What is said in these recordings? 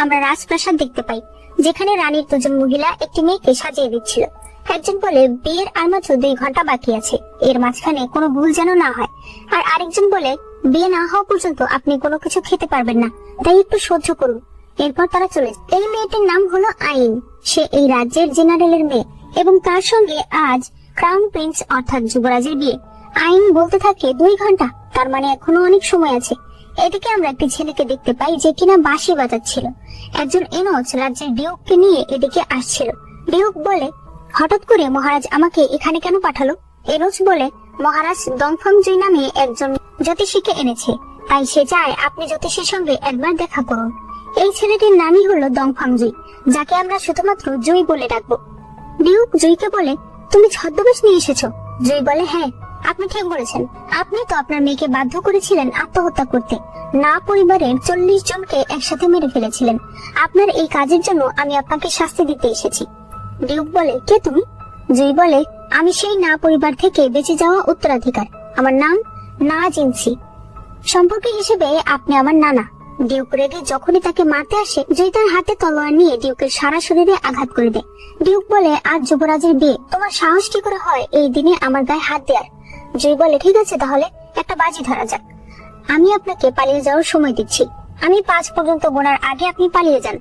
আমরা রাজপ্রাসাদ দেখতে পাই, যেখানে রানীর দুজন মহিলা একটি মেয়েকে সাজিয়ে দিচ্ছিল। একজন বলে বিয়ের আর মাত্র 2 ঘন্টা বাকি আছে, এর মাঝখানে কোনো ভুল যেন না হয়। আর আরেকজন বলে বিয়ে না হওয়া পর্যন্ত আপনি কোনো কিছু খেতে পারবেন না, তাই একটু সহ্য করুন। এরপর তারা চলে যায়। এই মেয়েটির নাম হলো আইন। সে এই রাজ্যের জেনারেলের মেয়ে এবং তার সঙ্গে আজ ক্রাউন প্রিন্স অর্থাৎ যুবরাজের বিয়ে। আইন বলতে থাকে 2 ঘন্টা, তার মানে এখনো অনেক সময় আছে। এদিকে আমরা একটি ছেলেকে দেখতে পাই যে কিনা বাঁশি বাজাচ্ছিল। একজন এনোচ রাজ্যের ডিউককে নিয়ে এদিকে আসছিল। ডিউক বলে, হঠাৎ করে মহারাজ আমাকে এখানে কেন পাঠালো? এনোচ বলে, মহারাজ দংফাংজুই নামে একজন জ্যোতিষীকে এনেছে, তাই সে চায় আপনি জ্যোতিষীর সঙ্গে একবার দেখা করুন। এই ছেলেটির নামই হলো দংফাংজুই, যাকে আমরা শুধুমাত্র জুই বলে ডাকবো। ডিউক জুইকে বলে, তুমি ছদ্মবেশ নিয়ে এসেছো? জুই বলে, হ্যাঁ, আপনি ঠিক বলেছেন। আপনি তো আপনার মেয়েকে বাধ্য করেছিলেন আত্মহত্যা করতে, না পরিবারের 40 জনকে একসাথে মেরে ফেলেছিলেন। আপনার এই কাজের জন্য আমি আপনাকে শাস্তি দিতে এসেছি। ডিউক বলে, কে তুমি? জুই বলে, আমি সেই না পরিবার থেকে বেঁচে যাওয়া উত্তরাধিকার। আমার নাম না জিনসি। সম্পর্কে হিসেবে আপনি আমার নানা। ডিউক রেগে যখনই তাকে মারতে আসে, জুই তার হাতে তলোয়ার নিয়ে ডিউকের সারা শরীরে আঘাত করে দেয়। ডিউক বলে, আজ যুবরাজের বিয়ে, তোমার সাহস কি করে হয় এই দিনে আমার গায়ে হাত দেওয়ার? জুই বলে, ঠিক আছে, তাহলে একটা বাজি ধরা যাক। আমি আপনাকে পালিয়ে যাওয়ার সময় দিচ্ছি। আমি 5 পর্যন্ত গোনার আগে আপনি পালিয়ে যান।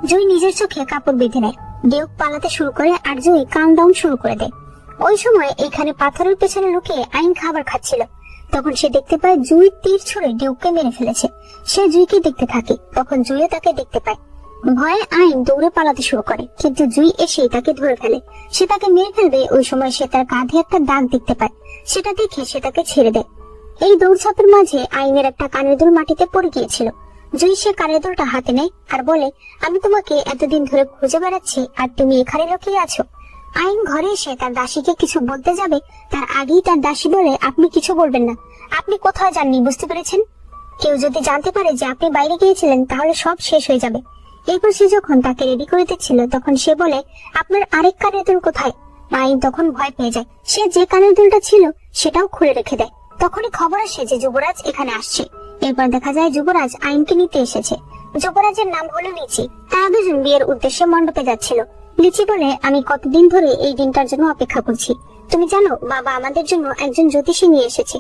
জুই নিজের চোখে কাপড় বেঁধে নেয়। ডিউক পালাতে শুরু করে আর জুই কাউন্টডাউন শুরু করে দেয়। ওই সময় এখানে পাথরের পেছনে লুকিয়ে আইন খাবার খাচ্ছিল। তখন সে দেখতে পায় জুই তীর ছুঁড়ে ডিউককে মেরে ফেলেছে। সে জুইকে দেখতে থাকে, তখন জুইও তাকে দেখতে পায়। ভয়ে আইন দৌড়ে পালাতে শুরু করে, কিন্তু জুই এসে তাকে ধরে ফেলে। সে তাকে মেরে ফেলবে, ওই সময় সে তার কাঁধে একটা দাগ দেখতে পায়। সেটা দেখে সে তাকে ছেড়ে দেয়। এই দৌড়ঝাঁপের মাঝে আইনের একটা কানের দুল মাটিতে পড়ে গিয়েছিল। জুই সে কানের দুলটা হাতে নেয় আর বলে, আমি তোমাকে এতদিন ধরে খুঁজে বেড়াচ্ছি আর তুমি এখানে লুকিয়ে আছো। আইন ঘরে এসে তার দাসীকে কিছু বলতে যাবে, তার আগেই তার দাসী বলে, আপনি কিছু বলবেন না, আপনি কোথায় যাননি, বুঝতে পেরেছেন? কেউ যদি জানতে পারে যে আপনি বাইরে গিয়েছিলেন তাহলে সব শেষ হয়ে যাবে। এরপর সে যখন তাকে রেডি করে দিচ্ছিল তখন সে বলে, আপনার আরেক কানের দুল কোথায়? আইন তখন ভয় পেয়ে যায়। সে যে কানের দুলটা ছিল সেটাও খুলে রেখে দেয়। তখনই খবর আসে যে যুবরাজ এখানে আসছে। এরপর দেখা যায় যুবরাজ আইনকে নিতে এসেছে। যুবরাজের নাম হলো লিচি। তারা দুজন বিয়ের উদ্দেশ্যে মণ্ডপে যাচ্ছিল। লিচি বলে, আমি কতদিন ধরে এই দিনটার জন্য অপেক্ষা করছি। তুমি জানো, বাবা আমাদের জন্য একজন জ্যোতিষী নিয়ে এসেছে।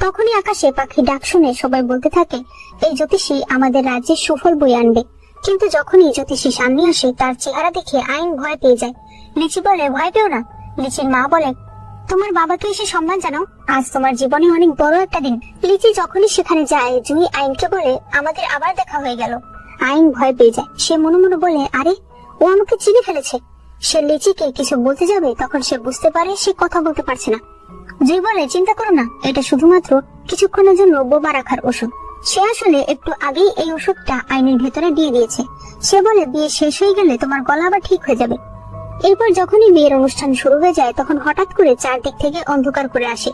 তখনই আকাশে পাখি ডাক শুনে সবাই বলতে থাকে, এই জ্যোতিষী আমাদের রাজ্যে সুফল বয়ে আনবে। কিন্তু যখনই জ্যোতিষী সামনে আসে তার চেহারা দেখে আইন ভয় পেয়ে যায়। লিচি বলে, ভয় পেও না। লিচির মা বলে, তোমার বাবাকে এসে সম্মান জানাও, আজ তোমার জীবনে অনেক বড় একটা দিন। লিচি যখনই সেখানে যায়, জুই আইনকে বলে, আমাদের আবার দেখা হয়ে গেল। আইন ভয় পেয়ে যায়। সে মনে মনে বলে, আরে ও আমাকে চিনে ফেলেছে। সে লিচিকে কিছু বলতে যাবে, তখন সে বুঝতে পারে সে কথা বলতে পারছে না। জুই বলে, চিন্তা করো না, এটা শুধুমাত্র কিছুক্ষণের জন্য বোবা রাখার ওষুধ। সে আসলে একটু আগেই এই ওষুধটা আইনের ভেতরে দিয়ে দিয়েছে। সে বলে, বিয়ে শেষ হয়ে গেলে তোমার গলা আবার ঠিক হয়ে যাবে। এরপর যখনই বিয়ের অনুষ্ঠান শুরু হয়ে যায় তখন হঠাৎ করে চারদিক থেকে অন্ধকার করে আসে,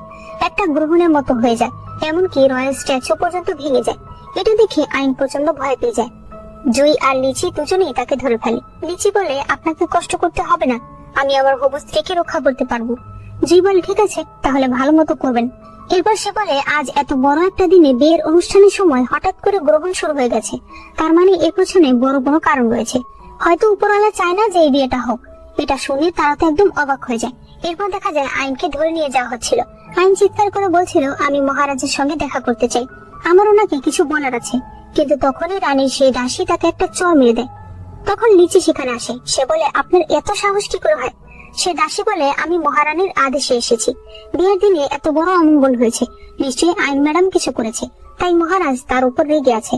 একটা গ্রহণের মতো হয়ে যায়, এমনকি রয়্যাল স্ট্যাচু পর্যন্ত ভেঙে যায়। এটা দেখে আইন প্রচন্ড ভয় পেয়ে যায়। জুই আর লিচি দুজনেই তাকে ধরে ফেলে। লিচি বলে, আপনাকে কষ্ট করতে হবে না, আমি আমার হবু স্ত্রীকে রক্ষা করতে পারবো। জুই বলে, ঠিক আছে, তাহলে ভালো মতো করবেন। এরপর সে বলে, আজ এত বড় একটা দিনে বিয়ের অনুষ্ঠানের সময় হঠাৎ করে গ্রহণ শুরু হয়ে গেছে, তার মানে এর পেছনে বড় কোনো কারণ রয়েছে। হয়তো উপরওয়ালা চায় না যে এই বিয়েটা হোক। এটা শুনে তারা তো একদম অবাক হয়ে যায়। এরপর দেখা যায় আইনকে ধরে নিয়ে যাওয়া হচ্ছিল। আইন চিৎকার করে বলছিল, আমি মহারাজের সঙ্গে দেখা করতে চাই, আমার ওনাকে কিছু বলার আছে। কিন্তু তখনই রানীর সেই দাসী তাকে একটা চড় মেরে দেয়। তখন লিচি সেখানে আসে। সে বলে, আপনার এত সাহস কি করে হয়? সে দাসী বলে, আমি মহারানীর আদেশে এসেছি। বিয়ের দিনে এত বড় অমঙ্গল হয়েছে, নিশ্চয়ই আইন ম্যাডাম কিছু করেছে, তাই মহারাজ তার উপর রেগে আছে।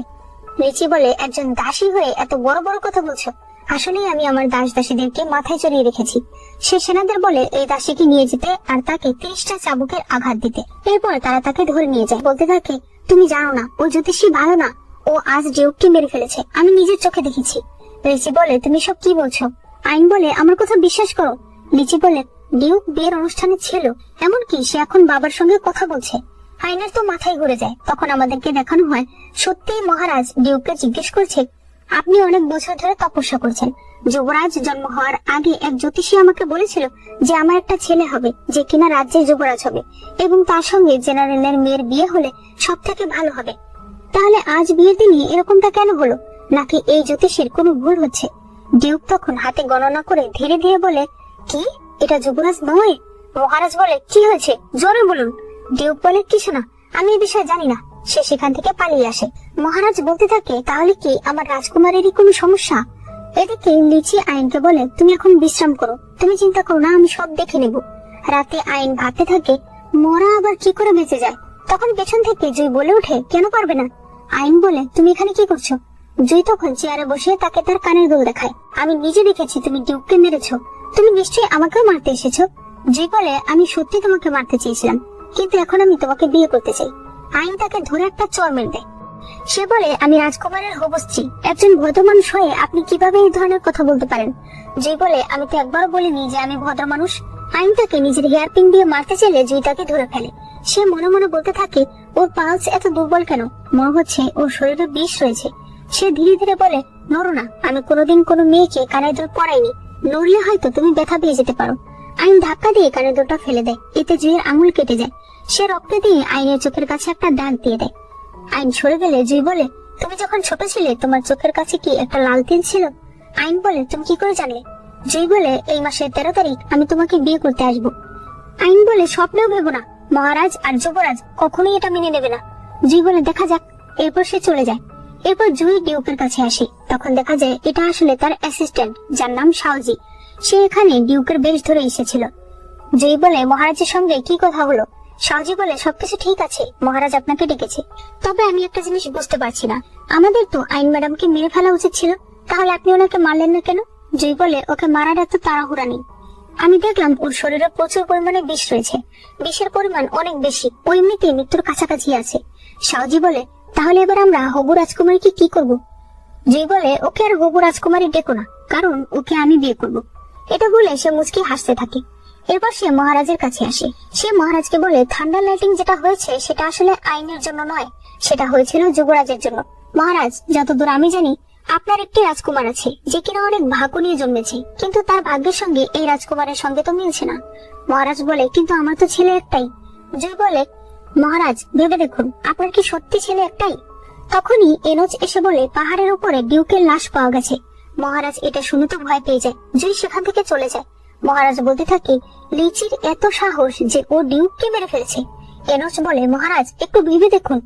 লিচি বলে, একজন দাসী হয়ে এত বড় বড় কথা বলছো? আসলেই আমি আমার দাস দাসীদেরকে মাথায় চড়িয়ে রেখেছি। সে সেনাদের বলে এই দাসীকে নিয়ে যেতে আর তাকে 30টা চাবুকের আঘাত দিতে। এরপর তারা তাকে ধরে নিয়ে যায়। বলতে থাকে, তুমি জানো না, ও জ্যোতিষী ভালো না, ও আজ ডিউককে মেরে ফেলেছে, আমি নিজের চোখে দেখেছি। লিচি বলে, তুমি সব কি বলছো? আইন বলে, আমার কথা বিশ্বাস করো। লিচি বলে, ডিউক বিয়ের অনুষ্ঠানে ছিল, এমনকি সে এখন বাবার সঙ্গে কথা বলছে। আইনের তো মাথায় ঘুরে যায়। তখন আমাদেরকে দেখানো হয় সত্যিই মহারাজ ডিউককে জিজ্ঞেস করছে, আপনি অনেক বছর ধরে তপস্যা করছেন। যুবরাজ জন্ম হওয়ার আগে এক জ্যোতিষী আমাকে বলেছিল যে আমার একটা ছেলে হবে যে কিনা রাজ্যের যুবরাজ হবে এবং তার সঙ্গে জেনারেলের মেয়ের বিয়ে হলে সব থেকে ভালো হবে। তাহলে আজ বিয়ের দিনে এরকমটা কেন হলো? নাকি এই জ্যোতিষীর কোনো ভুল হচ্ছে। ডিউক তখন হাতে গণনা করে ধীরে ধীরে বলে, কি, এটা যুবরাজ নয়? মহারাজ বলে, কি হয়েছে জোরে বলুন। ডিউক বলে, কিছু না, আমি এই বিষয়ে জানি না। সে সেখান থেকে পালিয়ে আসে। মহারাজ বলতে থাকে, তাহলে কি আমার রাজকুমারেরই কোনো সমস্যা? এদিকে লিচি আইনকে বলে, তুমি এখন বিশ্রাম করো, তুমি চিন্তা করো না, আমি সব দেখে নেব। রাতে আইন ভাবতে থাকে, মরা আবার কি করে বেঁচে যায়। তখন পেছন থেকে জুই বলে ওঠে, কেন পারবে না? আইন বলে, তুমি এখানে কি করছো? জুই তখন চেয়ারে বসে তাকে তার কানের দুল দেখায়। আমি নিজে দেখেছি তুমি ডিউককে মেরেছো, তুমি নিশ্চয়ই আমাকেও মারতে এসেছো। জুই বলে, আমি সত্যি তোমাকে মারতে চেয়েছিলাম, কিন্তু এখন আমি তোমাকে বিয়ে করতে চাই। আইন তাকে ধরে একটা চড় মেরে দেয়। সে বলে, আমি রাজকুমারের হবু স্ত্রী, একজন ভদ্র মানুষ হয়ে আপনি কিভাবে এই ধরনের কথা বলতে পারেন? জুই বলে, আমি তো একবারও বলিনি যে আমি ভদ্র মানুষ। আইন তাকে নিজের হেয়ার পিন দিয়ে মারতে চাইলে জুই তাকে ধরে ফেলে। সে মনে মনে বলতে থাকে, ওর পালস এত দুর্বল কেন? মনে হচ্ছে ওর শরীরে বিষ রয়েছে। সে ধীরে ধীরে বলে, নড়ো না, আমি কোনোদিন কোনো মেয়েকে কানের দুল পরাইনি, নড়লে হয়তো তুমি ব্যথা পেয়ে যেতে পারো। আইন ধাক্কা দিয়ে কানের দুলটা ফেলে দেয়, এতে জুইয়ের আঙুল কেটে যায়। সে রক্ত দিয়ে আইনের চোখের কাছে একটা দাগ দিয়ে দেয়। আইন সরে গেলে জুই বলে, তুমি যখন ছোট ছিলে তোমার চোখের কাছে কি একটা লাল তিল ছিল? আইন বলে, তুমি কি করে জানলে? জুই বলে, এই মাসের 13 তারিখ আমি তোমাকে বিয়ে করতে আসবো। আইন বলে, স্বপ্নেও ভেবো না, মহারাজ আর যুবরাজ কখনোই এটা মেনে নেবে না। জুই বলে, দেখা যাক। এরপর সে চলে যায়। এরপর জুই ডিউকের কাছে আসে। তখন দেখা যায় এটা আসলে তার অ্যাসিস্ট্যান্ট, যার নাম শাওজি। সে এখানে ডিউকের বেশ ধরে এসেছিল। জুই বলে, মহারাজের সঙ্গে কি কথা হলো? শাওজি বলে, সবকিছু ঠিক আছে, মহারাজ আপনাকে ডেকেছে। তবে আমি একটা জিনিস বুঝতে পারছি না, আমাদের তো আইন ম্যাডামকে মেরে ফেলা উচিত ছিল, তাহলে আপনি ওনাকে মারলেন না কেন? জুই বলে, ওকে মারার এত তাড়াহুড়া নেই। আমি দেখলাম ওর শরীরে প্রচুর পরিমাণে বিষ রয়েছে, বিষের পরিমাণ অনেক বেশি, ও এমনিতেই মৃত্যুর কাছাকাছি আছে। শাওজি বলে, তাহলে এবার আমরা হবু রাজকুমারীকে কি করব? জুই বলে, ওকে আর হবু রাজকুমারী ডেকো না, কারণ ওকে আমি বিয়ে করব। এটা বলে সে মুচকি হাসতে থাকে। এরপর সে মহারাজের কাছে আসে। সে মহারাজকে বলে, থান্ডার লাইটিং যেটা হয়েছে সেটা আসলে আইনের জন্য নয়, সেটা হয়েছিল যুবরাজের জন্য। মহারাজ, যতদূর আমি জানি আপনার একটি রাজকুমার আছে যে কিনা অনেক ভাগ্য নিয়ে জন্মেছে, কিন্তু তার ভাগ্যের সঙ্গে এই রাজকুমারের সঙ্গে তো মিলছে না। মহারাজ বলে, কিন্তু আমার তো ছেলে একটাই। জুই বলে, মহারাজ ভেবে দেখুন, আপনার কি সত্যি ছেলে একটাই? তখনই এনোজ এসে বলে, পাহাড়ের উপরে ডিউকের লাশ পাওয়া গেছে। মহারাজ এটা শুনে তো ভয় পেয়ে যায়। জুই সেখান থেকে চলে যায়। মহারাজ বলতে থাকে, লিচির এত সাহস যে ও ডিউককে মেরে ফেলেছে। এনোজ বলে, মহারাজ একটু ভেবে দেখুন,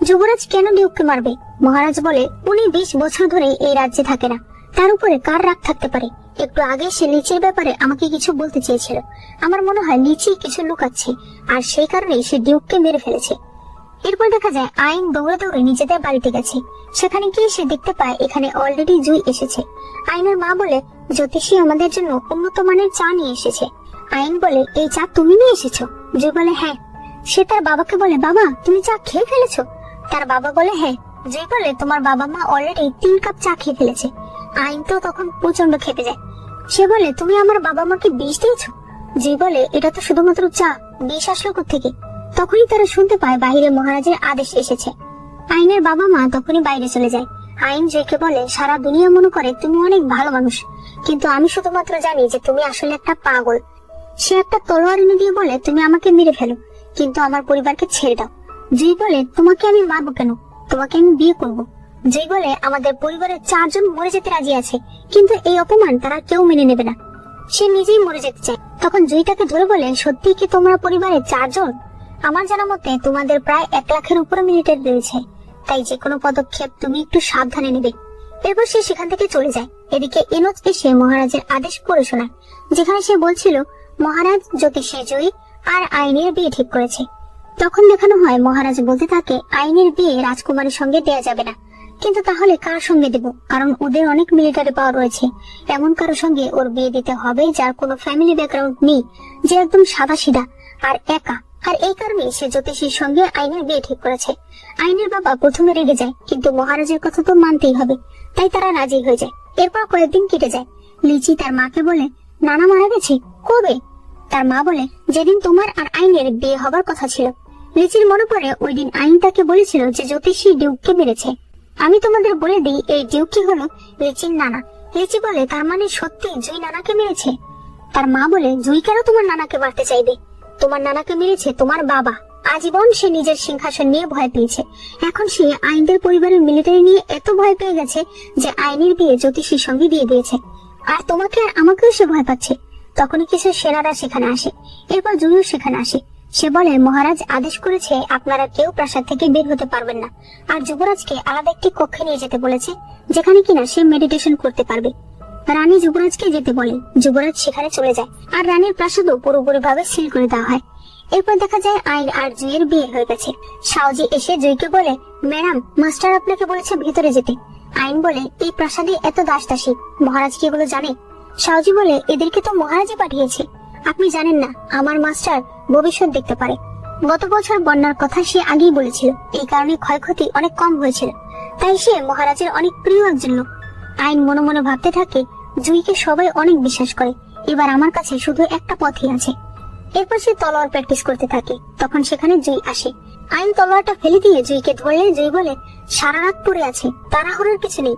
যুবরাজ কেন ডিউককে মারবে? মহারাজ বলে, উনি 20 বছর ধরে এই রাজ্যে থাকে না, তার উপরে কার রাগ থাকতে পারে? একটু আগে সে লিচির ব্যাপারে আমাকে কিছু বলতে চেয়েছিল। আমার মনে হয় লিচি কিছু লুকাচ্ছে, আর সেই কারণেই সে ডিউককে মেরে ফেলেছে। এরপর দেখা যায় আইন দৌড়ে দৌড়ে নিজেদের বাড়িতে গেছে। সেখানে গিয়ে সে দেখতে পায় এখানে অলরেডি জুই এসেছে। আইনের মা বলে, জ্যোতিষী আমাদের জন্য উন্নত মানের চা নিয়ে এসেছে। আইন বলে, এই চা তুমি নিয়ে এসেছো? জুই বলে, হ্যাঁ। সে তার বাবাকে বলে, বাবা তুমি চা খেয়ে ফেলেছো? তার বাবা বলে, হ্যাঁ। জুই বলে, তোমার বাবা মা অলরেডি 3 কাপ চা খেয়ে ফেলেছে। আইন তো তখন প্রচন্ড খেপে যায়। সে বলে, তুমি আমার বাবা মাকে বিষ দিয়েছো? জুই বলে, এটা তো শুধুমাত্র চা, বিষ আসলো কোত্থেকে? তখনই তারা শুনতে পায় বাইরে মহারাজের আদেশ এসেছে। আইনের বাবা মা তখনই বাইরে চলে যায়। আইন জয়কে বলে, সারা দুনিয়া মনে করে তুমি অনেক ভালো মানুষ, কিন্তু আমি শুধুমাত্র জানি যে তুমি আসলে একটা পাগল। সে একটা তলোয়ার এনে দিয়ে বলে, তুমি আমাকে মেরে ফেলো, কিন্তু আমার পরিবারকে ছেড়ে দাও। জুই বলে, তোমাকে আমি মারবো কেন? তোমাকে আমি বিয়ে করব। জুই বলে, আমাদের পরিবারের 4 জন মরে যেতে রাজি আছে, কিন্তু এই অপমান তারা কেউ মেনে নেবে না। সে নিজেই মরে যেতে চায়। তখন জুই তাকে ধরে বলে, সত্যি কি তোমরা পরিবারের 4 জন? আমার জানা মতে তোমাদের প্রায় 1 লাখের উপরে মিলিটারি রয়েছে, তাই যে কোনো পদক্ষেপ তুমি একটু সাবধানে নেবে। এরপর সে সেখান থেকে চলে যায়। এদিকে এনোজ এসে মহারাজের আদেশ পড়ে শোনায়, যেখানে সে বলছিল মহারাজ জ্যোতিষী জুই আর আইনের বিয়ে ঠিক করেছে। তখন দেখানো হয় মহারাজ বলতে থাকে, আইনের বিয়ে রাজকুমারের সঙ্গে দেয়া যাবে না। কিন্তু তাহলে কার সঙ্গে দেব? কারণ ওদের অনেক মিলিটারি পাওয়ার রয়েছে, এমন কারোর সঙ্গে ওর বিয়ে দিতে হবে যার কোনো ফ্যামিলি ব্যাকগ্রাউন্ড নেই, যে একদম সাদা সিধা আর একা। আর এই কারণে সে জ্যোতিষীর সঙ্গে আইনের বিয়ে ঠিক করেছে। আইনের বাবা প্রথমে রেগে যায়, কিন্তু মহারাজের কথা তো মানতেই হবে, তাই তারা রাজি হয়ে যায়। এরপর কয়েকদিন কেটে যায়। লিচি তার মাকে বলে, নানা মারা গেছে। কবে? তার মা বলে, যেদিন তোমার আর আইনের বিয়ে হবার কথা ছিল। লিচির মনে পড়ে ওই দিন আইন তাকে বলেছিল যে জ্যোতিষী ডিউককে মেরেছে। আমি তোমাদের বলে দিই, এই ডিউকই হলো লিচির নানা। লিচি বলে, তার মানে সত্যি জুই নানাকে মেরেছে? তার মা বলে, জুই কেন তোমার নানাকে মারতে চাইবে? তোমার নানাকে মেরেছে তোমার বাবা, আজীবন সে নিজের সিংহাসন নিয়ে ভয় পেয়েছে। এখন সে আইনদের পরিবারের মিলিটারি নিয়ে এত ভয় পেয়ে গেছে যে আইনের বিয়ে জ্যোতিষীর সঙ্গে দিয়ে দিয়েছে। আর তোমাকে আর আমাকেও সে ভয় পাচ্ছে। তখনই কিছু সেনারা সেখানে আসে। এরপর জুইও সেখানে আসে। সে বলে, মহারাজ আদেশ করেছে আপনারা কেউ প্রাসাদ থেকে বের হতে পারবেন না, আর যুবরাজকে আলাদা একটি কক্ষে নিয়ে যেতে বলেছে, যেখানে কিনা সে মেডিটেশন করতে পারবে। রানী যুবরাজকে যেতে বলে। যুবরাজ সেখানে চলে যায়, আর রানীর প্রাসাদও পুরোপুরি ভাবে সিল করে দেওয়া হয়। এরপর দেখা যায় আইন আর জুইয়ের বিয়ে হয়ে গেছে। সাওজি এসে জুইকে বলে, ম্যাডাম, মাস্টার আপনাকে বলেছে ভিতরে যেতে। আইন বলে, এই প্রাসাদে এত দাস দাসী, মহারাজ কি এগুলো জানে? সাওজি বলে, এদেরকে তো মহারাজই পাঠিয়েছে। আপনি জানেন না, আমার মাস্টার ভবিষ্যৎ দেখতে পারে। গত বছর বন্যার কথা সে আগেই বলেছিল, এই কারণে ক্ষয়ক্ষতি অনেক কম হয়েছিল, তাই সে মহারাজের অনেক প্রিয় একজন লোক। আইন মনে মনে ভাবতে থাকে, জুইকে সবাই অনেক বিশ্বাস করে, এবার আমার কাছে শুধু একটা পথই আছে। এরপর সে তলোয়ার প্র্যাকটিস করতে থাকে। তখন সেখানে জুই আসে। আইন তলোয়ারটা ফেলে দিয়ে জুইকে ধরলে জুই বলে, সারা রাত পড়ে আছে, তাড়াহুড়োর কিছু নেই।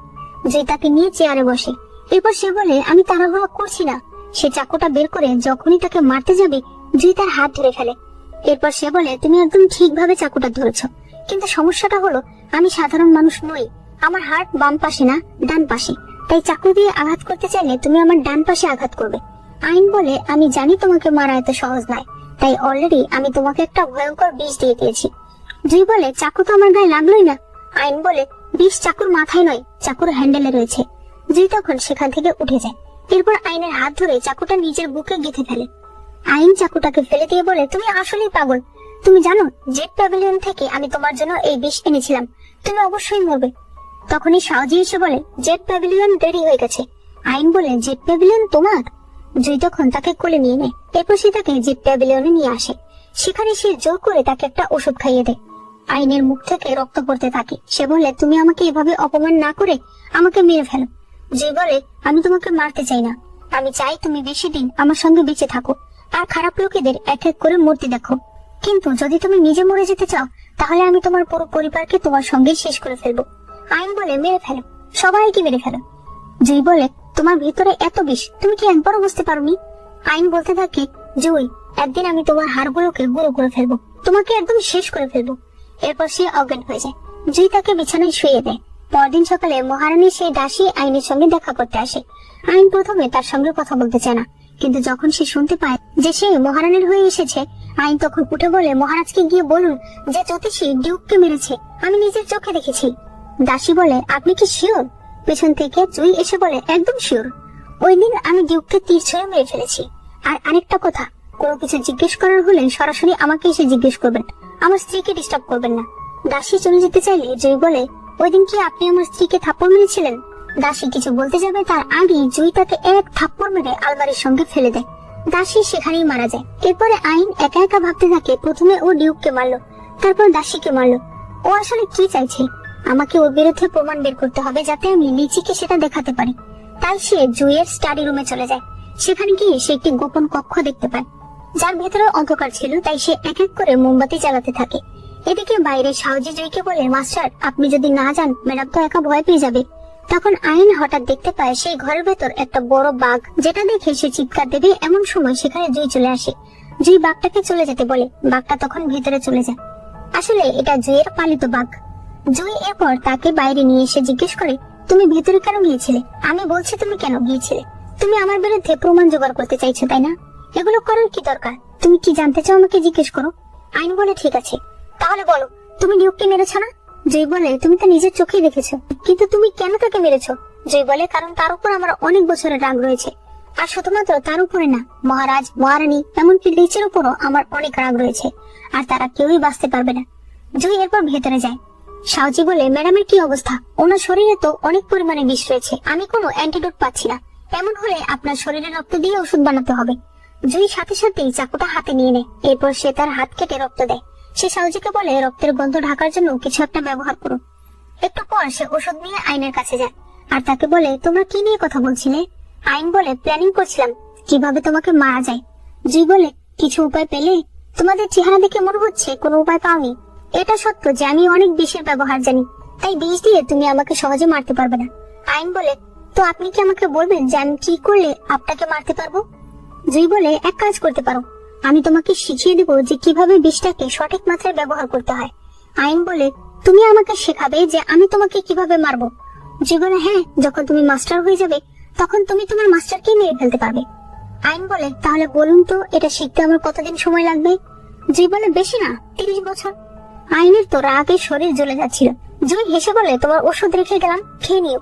জুই তাকে নিয়ে চেয়ারে বসে। এরপর সে বলে, আমি তাড়াহুড়ো করছি না। সে চাকুটা বের করে যখনই তাকে মারতে যাবে, জুই তার হাত ধরে ফেলে। এরপর সে বলে, তুমি একদম ঠিকভাবে চাকুটা ধরেছ, কিন্তু সমস্যাটা হলো আমি সাধারণ মানুষ নই। আমার হাত বাম পাশে না, ডান পাশে, তাই চাকু দিয়ে আঘাত করতে চাইলে তুমি আমার ডান পাশে আঘাত করবে। আইন বলে, আমি জানি তোমাকে মারা এত সহজ নয়, তাই অলরেডি আমি তোমাকে একটা ভয়ঙ্কর বিষ দিয়ে দিয়েছি। জুই বলে, চাকু তো আমার গায়ে লাগলোই না। আইন বলে, বিষ চাকুর মাথায় নয়, চাকুর হ্যান্ডেলে রয়েছে। জুই তখন সেখান থেকে উঠে যায়। এরপর আইনের হাত ধরে চাকুটা নিজের বুকে গেঁথে ফেলে। আইন চাকুটাকে ফেলে দিয়ে বলে, তুমি আসলেই পাগল। তুমি জানো, জেট প্যাভিলিয়ন থেকে আমি তোমার জন্য এই বিষ এনেছিলাম, তুমি অবশ্যই মরবে। তখনই সাওজি এসে বলে, জেট প্যাভিলিয়ন রেডি হয়ে গেছে। আইন বলে, জেট প্যাভিলিয়ন তোমার? জুই তখন তাকে কোলে নিয়ে নেয়। এরপর সে তাকে জেট প্যাভিলিয়নে নিয়ে আসে। সেখানে সে জোর করে তাকে একটা ওষুধ খাইয়ে দেয়। আইনের মুখ থেকে রক্ত পড়তে থাকে। সে বলে, তুমি আমাকে এভাবে অপমান না করে আমাকে মেরে ফেলো। জুই বলে, আমি তোমাকে মারতে চাই না, আমি চাই তুমি বেশি দিন আমার সঙ্গে বেঁচে থাকো, আর খারাপ লোকেদের এক এক করে মরতে দেখো। কিন্তু যদি তুমি নিজে মরে যেতে চাও, তাহলে আমি তোমার পুরো পরিবারকে তোমার সঙ্গে শেষ করে ফেলবো। আইন বলে, মেরে ফেলো, সবাইকে মেরে ফেলো। জুই বলে, তোমার ভিতরে এত বিষ তুমি কি একবারও বুঝতে পারোনি? আইন বলতে থাকে, জুই, একদিন আমি তোমার হাড়গুলোকে গুঁড়ো করে ফেলবো, তোমাকে একদম শেষ করে ফেলবো। এরপর সে অজ্ঞান হয়ে যায়। জুই তাকে বিছানায় শুয়ে দেয়। পরদিন সকালে মহারানী সেই দাসী আইনের সঙ্গে দেখা করতে আসে। আইন প্রথমে তার সঙ্গে কথা বলতে চায় না, কিন্তু যখন সে শুনতে পায় যে সে মহারানীর হয়ে এসেছে, আইন তখন উঠে বলে, মহারাজকে গিয়ে বলুন যে জ্যোতিষী ডিউককে মেরেছে, আমি নিজের চোখে দেখেছি। দাসী বলে, আপনি কি শিওর? পেছন থেকে জুই এসে বলে, একদম শিওর, ওই দিন আমি ডিউককে তীর ছুঁড়ে মেরে ফেলেছি। আর আরেকটা কথা, কোনো কিছু জিজ্ঞেস করার হলে সরাসরি আমাকে এসে জিজ্ঞেস করবেন, আমার স্ত্রীকে ডিস্টার্ব করবেন না। দাসী চলে যেতে চাইলে জুই বলে, ওই দিন কি আপনি আমার স্ত্রীকে থাপ্পড় মেরেছিলেন? দাসী কিছু বলতে যাবে তার আগেই জুই তাকে এক থাপ্পড় মেরে আলমারির সঙ্গে ফেলে দেয়। দাসী সেখানেই মারা যায়। এরপরে আইন একা একা ভাবতে থাকে, প্রথমে ও ডিউককে মারলো, তারপর দাসীকে মারলো। ও আসলে কি চাইছে? আমাকে ওর বিরুদ্ধে প্রমাণ বের করতে হবে, যাতে আমি লিচিকে সেটা দেখাতে পারি। তাই সে জুইয়ের স্টাডি রুমে চলে যায়। সেখানে গিয়ে সে একটি গোপন কক্ষ দেখতে পায়, যার ভেতরে অন্ধকার ছিল, তাই সে এক এক করে মোমবাতি জ্বালাতে থাকে। এদিকে বাইরে সাওজি জুইকে বলে, মাস্টার, আপনি যদি না যান ম্যাডাম তো একা ভয় পেয়ে যাবে। তখন আইন হঠাৎ দেখতে পায় সেই ঘরের ভেতর একটা বড় বাঘ, যেটা দেখে সে চিৎকার দেবে এমন সময় সেখানে জুই চলে আসে। জুই বাঘটাকে চলে যেতে বলে, বাঘটা তখন ভেতরে চলে যায়। আসলে এটা জুইয়ের পালিত বাঘ। জুই এরপর তাকে বাইরে নিয়ে এসে জিজ্ঞেস করে, তুমি ভেতরে কেন গিয়েছিলে? আমি বলছি তুমি কেন গিয়েছিলে? তুমি আমার বিরুদ্ধে প্রমাণ জোগাড় করতে চাইছো, তাই না? এগুলো করার কি দরকার? তুমি কি জানতে চাও আমাকে জিজ্ঞেস করো। আইন বলে, ঠিক আছে, তাহলে বলো, তুমি ডিউককে মেরেছো না? জুই বলে, তুমি তো নিজের চোখেই দেখেছো, কিন্তু তুমি কেন তাকে মেরেছো? জুই বলে, কারণ তার উপর আমার অনেক বছরের রাগ রয়েছে। আর শুধুমাত্র তার উপরে না, মহারাজ, মহারানী, এমনকি লিচের উপরও আমার অনেক রাগ রয়েছে, আর তারা কেউই বাঁচতে পারবে না। জুই এরপর ভেতরে যায়। সাওজি বলে, ম্যাডামের কি অবস্থা? ওনার শরীরে তো অনেক পরিমাণে বিষ রয়েছে, আমি কোনো অ্যান্টিডোট পাচ্ছি না। এমন হলে আপনার শরীরে রক্ত দিয়ে ওষুধ বানাতে হবে। জুই সাথে সাথেই চাকুটা হাতে নিয়ে নেয়। এরপর সে তার হাত কেটে রক্ত দেয়। সে সাওজিকে বলে, রক্তের গন্ধ ঢাকার জন্য কিছু একটা ব্যবহার করো। একটু পর সে ওষুধ নিয়ে আইনের কাছে যায়, আর তাকে বলে, তোমরা কি নিয়ে কথা বলছিলে? আইন বলে, প্ল্যানিং করছিলাম কিভাবে তোমাকে মারা যায়। জুই বলে, কিছু উপায় পেলে? তোমাদের চেহারা দেখে মনে হচ্ছে কোনো উপায় পাওনি। এটা সত্য যে আমি অনেক বিষের ব্যবহার জানি, তাই বিষ দিয়ে তুমি আমাকে সহজে মারতে পারবে না। আইন বলে, তো আপনি কি আমাকে বলবেন যে আমি কি করলে আপনাকে মারতে পারবো? জুই বলে, এক কাজ করতে পারো, আমি তোমাকে শিখিয়ে দেবো যে কিভাবে বিষটাকে সঠিক মাত্রায় ব্যবহার করতে হয়। আইন বলে, তুমি আমাকে শেখাবে যে আমি তোমাকে কিভাবে মারবো? জুই বলে, হ্যাঁ, যখন তুমি মাস্টার হয়ে যাবে তখন তুমি তোমার মাস্টারকে মেরে ফেলতে পারবে। আইন বলে, তাহলে বলুন তো এটা শিখতে আমার কতদিন সময় লাগবে? জুই বলে, বেশি না, 30 বছর। আইনের তো রাগে শরীর জ্বলে যাচ্ছিল। জুই হেসে বলে, তোমার ওষুধ রেখে গেলাম, খেয়ে নিও।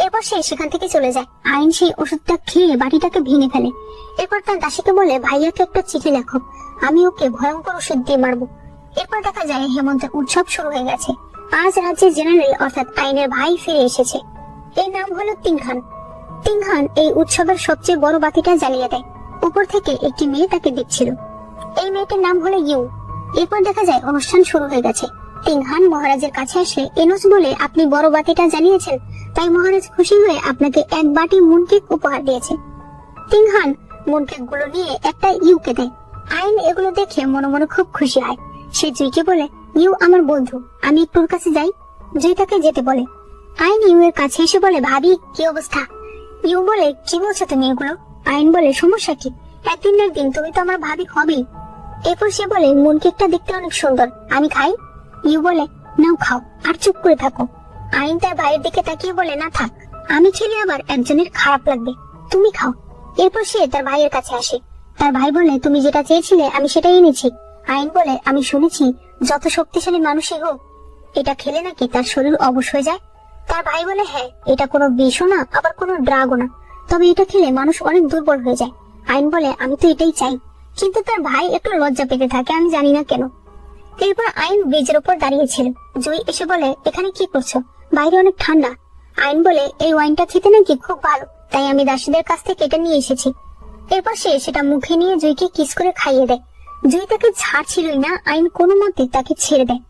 এরপর সে সেখান থেকে চলে যায়। আইন সেই ওষুধটা খেয়ে বাটিটাকে ভেঙে ফেলে। এরপর তার দাসীকে বলে, ভাইয়াকে একটা চিঠি লেখো, আমি ওকে ভয়ঙ্কর ওষুধ দিয়ে মারবো। এরপর দেখা যায় হেমন্তের উৎসব শুরু হয়ে গেছে। আজ রাজ্যের জেনারেল অর্থাৎ আইনের ভাই ফিরে এসেছে। এর নাম হলো তিনখান। তিনখান এই উৎসবের সবচেয়ে বড় বাতিটা জ্বালিয়ে দেয়। উপর থেকে একটি মেয়ে তাকে দেখছিল। এই মেয়েটার নাম হলো ইউ। এরপর দেখা যায় অনুষ্ঠান শুরু হয়ে গেছে। তিনখান মহারাজের কাছে আসলে এনোস বলে, আপনি বড় বাতিটা জ্বালিয়েছেন, তাই মহারাজ খুশি হয়ে আপনাকে এক বাটি মুনকেক উপহার দিয়েছে। তিনখান মুনকেক গুলো নিয়ে একটা ইউকে দেয়। আইন এগুলো দেখে মনে মনে খুব খুশি হয়। সে জুইকে বলে, ইউ আমার বন্ধু, আমি একটু ওর কাছে যাই। জুই তাকে যেতে বলে। আইন ইউ এর কাছে এসে বলে, ভাবি কি অবস্থা? ইউ বলে, কি বলছো তুমি এগুলো? আইন বলে, সমস্যা কি? একদিন না একদিন তুমি তো আমার ভাবি হবেই। এরপর সে বলে, মুনকেকটা দেখতে অনেক সুন্দর, আমি খাই? ইউ বলে, নাও খাও, আর চুপ করে থাকো। আইন তার ভাইয়ের দিকে তাকিয়ে বলে, না থাক, আমি খেলে আবার একজনের খারাপ লাগবে, তুমি খাও। এরপর সে তার ভাইয়ের কাছে আসে। তার ভাই বলে, তুমি যেটা চেয়েছিলে আমি সেটাই এনেছি। আইন বলে, আমি শুনেছি যত শক্তিশালী মানুষই হোক এটা খেলে নাকি তার শরীর অবশ হয়ে যায়। তার ভাই বলে, হ্যাঁ, এটা কোনো বিষও না, আবার কোনো ড্রাগও না, তবে এটা খেলে মানুষ অনেক দুর্বল হয়ে যায়। আইন বলে, আমি তো এটাই চাই। কিন্তু তার ভাই একটু লজ্জা পেতে থাকে, আমি জানি না কেন। এরপর আইন ব্রিজের উপর দাঁড়িয়েছিল। জুই এসে বলে, এখানে কি করছো? বাইরে অনেক ঠান্ডা। আইন বলে, এই ওয়াইনটা খেতে নাকি খুব ভালো, তাই আমি দাসীদের কাছ থেকে এটা নিয়ে এসেছি। এরপর সে সেটা মুখে নিয়ে জুইকে কিস করে খাইয়ে দেয়। জুই তাকে ছাড়ছিলই না, আইন কোনো মতে তাকে ছেড়ে দেয়।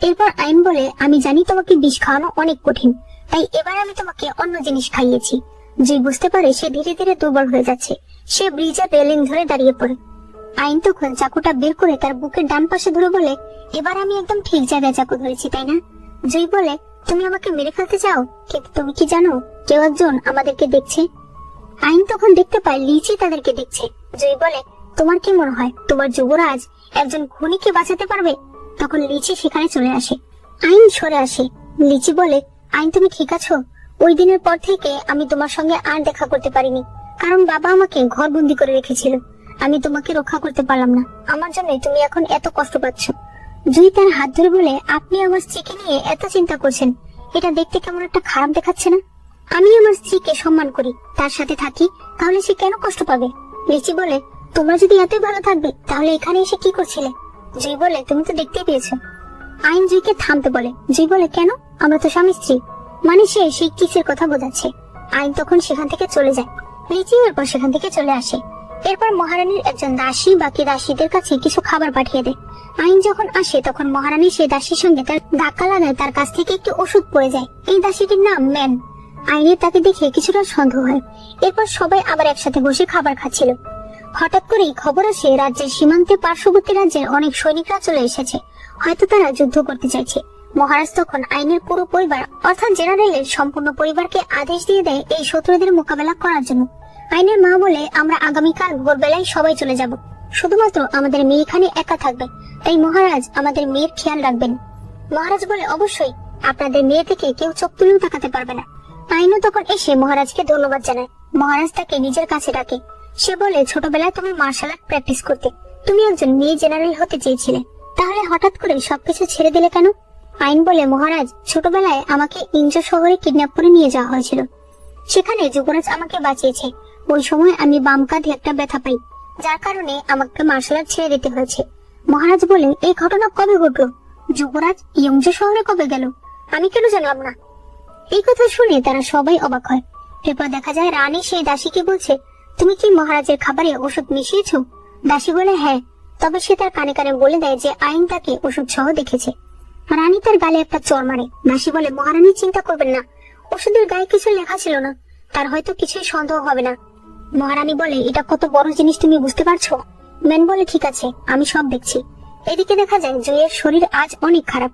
এরপর আইন বলে, আমি জানি তোমাকে বিষ খাওয়ানো অনেক কঠিন, তাই এবার আমি তোমাকে অন্য জিনিস খাইয়েছি। জুই বুঝতে পারে সে ধীরে ধীরে দুর্বল হয়ে যাচ্ছে। সে ব্রিজের রেলিং ধরে দাঁড়িয়ে পড়ে। আইন তখন চাকুটা বের করে তার বুকের ডান পাশে ধরে বলে, এবার আমি একদম ঠিক জায়গায় চাকু ধরেছি, তাই না? জুই বলে, তুমি আমাকে মেরে ফেলতে চাও, কিন্তু তুমি কি জানো কেউ একজন আমাদেরকে দেখছে? আইন তখন দেখতে পায় লিচি তাদেরকে দেখছে। জুই বলে, তোমার কি মনে হয় তোমার যুবরাজ একজন খুনিকে বাঁচাতে পারবে? তখন লিচি সেখানে চলে আসে। আইন সরে আসে। লিচি বলে, আইন তুমি ঠিক আছো? ওই দিনের পর থেকে আমি তোমার সঙ্গে আর দেখা করতে পারিনি, কারণ বাবা আমাকে ঘর বন্দি করে রেখেছিল। আমি তোমাকে রক্ষা করতে পারলাম না, আমার জন্য তুমি এখন এত কষ্ট পাচ্ছ। জুই তার হাত ধরে বলে, আপনি আমার স্ত্রীকে নিয়ে এত চিন্তা করছেন, এটা দেখতে কেমন একটা খারাপ দেখাচ্ছে না? আমি আমার স্ত্রীকে সম্মান করি, তার সাথে থাকি, তাহলে সে কেন কষ্ট পাবে? লিচি বলে, তোমরা যদি এতই ভালো থাকবে তাহলে এখানে এসে কি করছিলে? জুই বলে, তুমি তো দেখতেই পেয়েছো। আইন জুইকে থামতে বলে। জুই বলে, কেন? আমরা তো স্বামী স্ত্রী। মানে সে সেই কিসের কথা বোঝাচ্ছে। আইন তখন সেখান থেকে চলে যায়। লিচি এরপর সেখান থেকে চলে আসে। এরপর মহারানীর একজন দাসী বাকি দাসীদের কাছে কিছু খাবার পাঠিয়ে দেয়। আইন যখন আসে তখন মহারানী সেই দাসীর সঙ্গে তার ধাক্কা লাগায়, তার কাছ থেকে একটি ওষুধ পড়ে যায়। এই দাসীটির নাম ম্যান। আইনের তাকে দেখে কিছুটা সন্দেহ হয়। এরপর সবাই আবার একসাথে বসে খাবার খাচ্ছিল। হঠাৎ করেই খবর আসে রাজ্যের সীমান্তে পার্শ্ববর্তী রাজ্যের অনেক সৈনিকরা চলে এসেছে, হয়তো তারা যুদ্ধ করতে চাইছে। মহারাজ তখন আইনের পুরো পরিবার অর্থাৎ জেনারেলের সম্পূর্ণ পরিবারকে আদেশ দিয়ে দেয় এই শত্রুদের মোকাবেলা করার জন্য। আইনের মা বলে, আমরা আগামীকাল ভোরবেলায় সবাই চলে যাব, শুধুমাত্র আমাদের মেয়ে এখানে একা থাকবে, তাই মহারাজ আমাদের মেয়ের খেয়াল রাখবেন। মহারাজ বলে, অবশ্যই, আপনাদের মেয়ে থেকে কেউ চোখ তুলেও তাকাতে পারবে না। আইনও তখন এসে মহারাজকে ধন্যবাদ জানায়। মহারাজ তাকে নিজের কাছে ডাকে। সে বলে, ছোটবেলায় তুমি মার্শাল আর্ট প্র্যাকটিস করতে, তুমি একজন মেয়ে জেনারেল হতে চেয়েছিলে, তাহলে হঠাৎ করে সবকিছু ছেড়ে দিলে কেন? আইন বলে, মহারাজ, ছোটবেলায় আমাকে ইঞ্জো শহরে কিডন্যাপ করে নিয়ে যাওয়া হয়েছিল, সেখানে যুবরাজ আমাকে বাঁচিয়েছে। ওই সময় আমি বাম কাঁধে একটা ব্যথা পাই, যার কারণে আমাকে মার্শাল আর্ট ছেড়ে দিতে হয়েছে। মহারাজ বলে, এই ঘটনা কবে ঘটলো? যুবরাজ ইঞ্জো শহরে কবে গেল? আমি কেন জানলাম না? এই কথা শুনে তারা সবাই অবাক হয়। এরপর দেখা যায় রানী সেই দাসীকে বলছে, তুমি কি মহারাজের খাবারে ওষুধ মিশিয়েছো? দাসী বলে, হ্যাঁ। তবে সে তার কানে কানে বলে দেয় যে আইন তাকে ওষুধ সহ দেখেছে। রানী তার গালে একটা চড় মারে। দাসী বলে, মহারানী চিন্তা করবেন না, ওষুধের গায়ে কিছু লেখা ছিল না, তার হয়তো কিছুই সন্দেহ হবে না। মহারানী বলে, এটা কত বড় জিনিস তুমি বুঝতে পারছো? ম্যান বলে, ঠিক আছে, আমি সব দেখছি। এদিকে দেখা যায় জয়ের শরীর আজ অনেক খারাপ।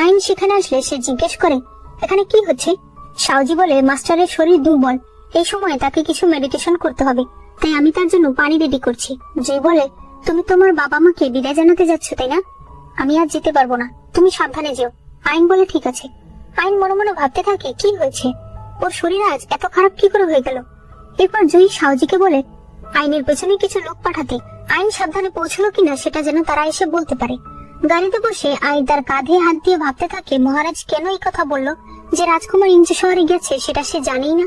আইন সেখানে আসলে সে জিজ্ঞেস করে, এখানে কি হচ্ছে? সাউজি বলে, মাস্টারের শরীর দুর্বল, এই সময় তাকে কিছু মেডিটেশন করতে হবে, তাই আমি তার জন্য পানি রেডি করছি। জয় বলে, তুমি তোমার বাবা মাকে বিদায় জানাতে যাচ্ছ তাই না? আমি আজ যেতে পারবো না, তুমি সাবধানে যেও। আইন বলে ঠিক আছে। আইন মনে মনে ভাবতে থাকে কি হয়েছে, ওর শরীর আজ এত খারাপ কি করে হয়ে গেল। এরপর জুই সাউজিকে বলে আইনের পেছনে কিছু লোক পাঠাতে। আইন সাবধানে পৌঁছলো কিনা সেটা যেন তারা এসে বলতে পারে। গাড়িতে বসে আইন তার কাঁধে হাত দিয়ে ভাবতে থাকে মহারাজ কেন এই কথা বললো যে রাজকুমার ইঞ্চ শহরে গেছে সেটা সে জানেই না।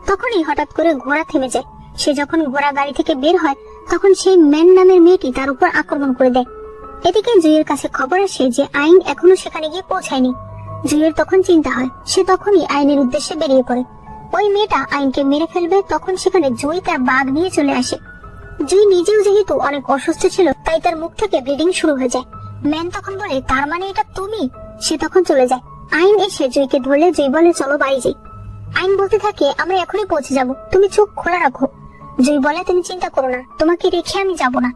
তখনই হঠাৎ করে ঘোড়া থেমে যায়। সে যখন ঘোড়া গাড়ি থেকে বের হয় তখন সেই ম্যান নামের মেয়েটি তার উপর আক্রমণ করে দেয়। এদিকে জুইয়ের কাছে খবর আসে যে আইন এখনো সেখানে গিয়ে পৌঁছায়নি। জুইয়ের তখন চিন্তা হয়, সে তখনই আইনের উদ্দেশ্যে বেরিয়ে পড়ে। ওই মেয়েটা আইনকে মেরে ফেলবে, তখন সেখানে জুই তার বাঘ নিয়ে চলে আসে। জুই নিজেও যেহেতু অনেক অসুস্থ ছিল তাই তার মুখ থেকে ব্লিডিং শুরু হয়ে যায়। ম্যান তখন বলে তার মানে এটা তুমি। সে তখন চলে যায়। আইন এসে জুইকে ধরলে জুই বলে চলো বাড়ি যাই। আইন বলতে থাকে আমরা এখনই পৌঁছে যাব, তুমি চোখ খোলা রাখো। জুই বলে তুমি চিন্তা করো না, তোমাকে রেখে আমি যাব না।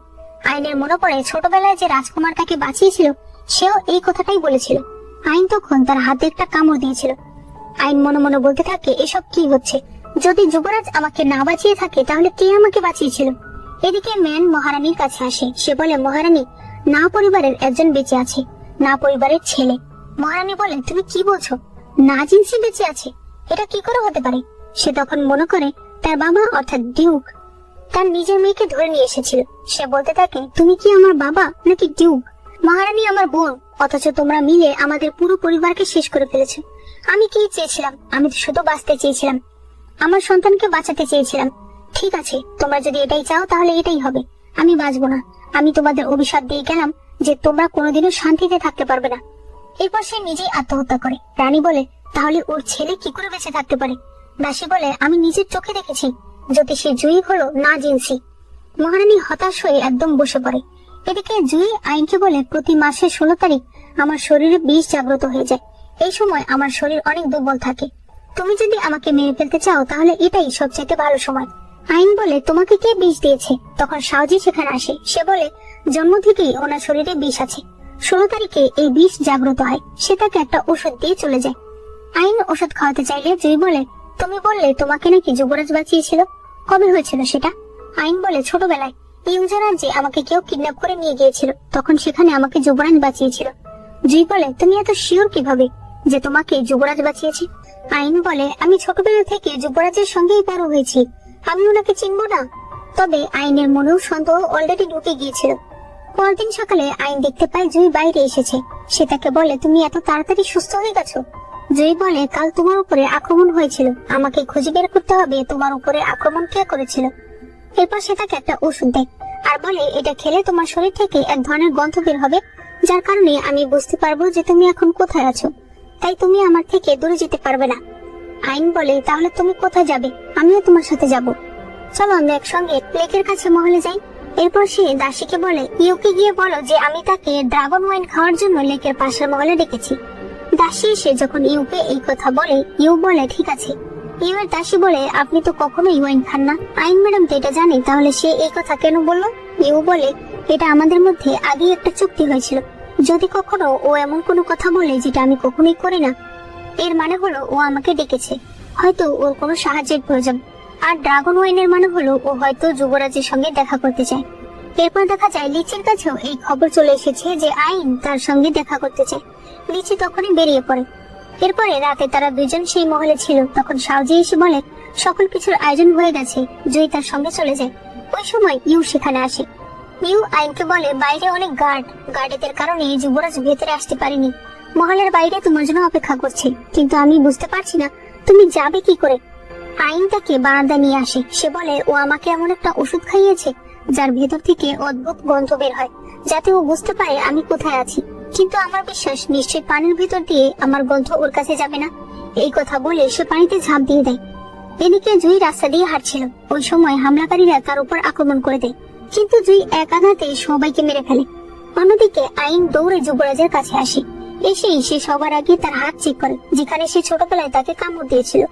আইনের মনে পড়ে ছোটবেলায় যে রাজকুমার তাকে বাঁচিয়েছিল সেও এই কথাটাই বলেছিল। আইন তখন তার হাতে একটা কামড় দিয়েছিল। আইন মনে মনে বলতে থাকে এসব কি হচ্ছে, যদি যুবরাজ আমাকে না বাঁচিয়ে থাকে তাহলে কে আমাকে বাঁচিয়েছিল। এদিকে ম্যান মহারানীর কাছে আসে। সে বলে মহারানী, না পরিবারের একজন বেঁচে আছে, না পরিবারের ছেলে। মহারানী বলে তুমি কি বলছো, না জিন্সি বেঁচে আছে, এটা কি করে হতে পারে। সে তখন মনে করে তার বাবা অর্থাৎ ডিউক তার নিজের মেয়েকে ধরে নিয়ে এসেছিল। সে বলতে থাকে তুমি কি আমার বাবা নাকি ডিউক? মহারানী আমার বোন, অথচ তোমরা মিলে আমাদের পুরো পরিবারকে শেষ করে ফেলেছো। আমি কি চেয়েছিলাম? আমি তো শুধু বাঁচতে চেয়েছিলাম, আমার সন্তানকে বাঁচাতে চেয়েছিলাম। ঠিক আছে, তোমরা যদি এটাই চাও তাহলে এটাই হবে, আমি বাঁচবো না। আমি তোমাদের অভিশাপ দিয়ে গেলাম যে তোমরা কোনোদিনও শান্তিতে থাকতে পারবে না। এরপর সে নিজেই আত্মহত্যা করে। রানী বলে তাহলে ওর ছেলে কি করে বেঁচে থাকতে পারে? দাসী বলে আমি নিজের চোখে দেখেছি, জ্যোতিষী জুই হলো না জিন্সি। মহারানী হতাশ হয়ে একদম বসে পড়ে। এদিকে জুই আইনকে বলে প্রতি মাসের 16 তারিখ আমার শরীরে বিষ জাগ্রত হয়ে যায়। এই সময় আমার শরীর অনেক দুর্বল থাকে। তুমি যদি আমাকে মেরে ফেলতে চাও তাহলে এটাই সবচেয়ে ভালো সময়। আইন বলে তোমাকে কে বিষ দিয়েছে? তখন সাউজি সেখানে আসে। সে বলে জন্ম থেকেই ওনার শরীরে বিষ আছে, 16 তারিখে এই বিষ জাগ্রত হয়। সে তাকে একটা ওষুধ দিয়ে চলে যায়। আইন ওষুধ খাওয়াতে চাইলে জুই বলে তুমি বললে তোমাকে নাকি যুবরাজ বাঁচিয়েছিল, কবে হয়েছিল সেটা? আইন বলে ছোটবেলায় ইউজারাজ্যে আমাকে কেউ কিডন্যাপ করে নিয়ে গিয়েছিল, তখন সেখানে আমাকে যুবরাজ বাঁচিয়েছিল। জুই বলে তুমি এত শিওর কিভাবে যে তোমাকে যুবরাজ বাঁচিয়েছে? আইন বলে আমি ছোটবেলা থেকে যুবরাজের সঙ্গেই বড় হয়েছি, আমি ওনাকে চিনবো না? তবে আইনের মনেও সন্দেহ অলরেডি ঢুকে গিয়েছিল। পরদিন সকালে আইন দেখতে পায় জুই বাইরে এসেছে। সে তাকে বলে তুমি এত তাড়াতাড়ি সুস্থ হয়ে গেছো? জুই বলে কাল তোমার উপরে আক্রমণ হয়েছিল, আমাকে খুঁজে বের করতে হবে তোমার উপরে আক্রমণ কে করেছিল। এরপর সে তাকে একটা ওষুধ দেয় আর বলে এটা খেলে তোমার শরীর থেকে এক ধরনের গন্ধ বের হবে, যার কারণে আমি বুঝতে পারবো যে তুমি এখন কোথায় আছো, তাই তুমি আমার থেকে দূরে যেতে পারবে না। আইন বলে তাহলে তুমি কোথায় যাবে? আমিও তোমার সাথে যাব, চলো আমরা একসঙ্গে লেকের কাছে মহলে যাই। এরপর সে দাসীকে বলে ইউকে গিয়ে বলো যে আমি তাকে ড্রাগন ওয়াইন খাওয়ার জন্য লেকের পাশের মহলে ডেকেছি। দাসী এসে যখন ইউকে এই কথা বলে ইউ বলে ঠিক আছে। ইউ এর দাসী বলে আপনি তো কখনোই ওয়াইন খান না, আইন ম্যাডাম তো এটা জানে, তাহলে সে এই কথা কেন বললো? ইউ বলে এটা আমাদের মধ্যে আগেই একটা চুক্তি হয়েছিল, যদি কখনো ও এমন কোনো কথা বলে যেটা আমি কখনোই করি না, এর মানে হলো ও আমাকে ডেকেছে, হয়তো ওর কোনো সাহায্যের প্রয়োজন। আর ড্রাগন ওয়াইনের মানে হলো ও হয়তো যুবরাজের সঙ্গে দেখা করতে চায়। এরপর দেখা যায় লিচির কাছেও এই খবর চলে এসেছে যে আইন তার সঙ্গে দেখা করতে চায়। লিচি তখনই বেরিয়ে পড়ে। এরপরে রাতে তারা দুজন সেই মহলে ছিল। তখন সাউজি এসে বলে সকল কিছুর আয়োজন হয়ে গেছে, জয়ী তার সঙ্গে চলে যায়। ওই সময় ইউ সেখানে আসে। ইউ আইনকে বলে বাইরে অনেক গার্ডেদের কারণে যুবরাজ ভেতরে আসতে পারেনি, মহলের বাইরে তোমার জন্য অপেক্ষা করছে, কিন্তু আমি বুঝতে পারছি না তুমি যাবে কি করে। আইন তাকে বারান্দা নিয়ে আসে। সে বলে ও আমাকে এমন একটা ওষুধ খাইয়েছে যার ভেতর থেকে অদ্ভুত গন্ধ বের হয়, যাতে ও বুঝতে পারে আমি কোথায় আছি, কিন্তু আমার বিশ্বাস নিশ্চয়ই পানির ভিতর দিয়ে আমার গন্ধ ওর কাছে যাবে না। এই কথা বলে সে পানিতে ঝাঁপ দিয়ে দেয়। এদিকে জুই রাস্তা দিয়ে হাঁটছিল, ওই সময় হামলাকারীরা তার উপর আক্রমণ করে দেয়, কিন্তু জুই এক আঘাতে সবাইকে মেরে ফেলে। অন্যদিকে আইন দৌড়ে যুবরাজের কাছে আসে। এসেই সে সবার আগে তার হাত চেক করে, যেখানে সে ছোটবেলায় তাকে কামড় দিয়েছিল,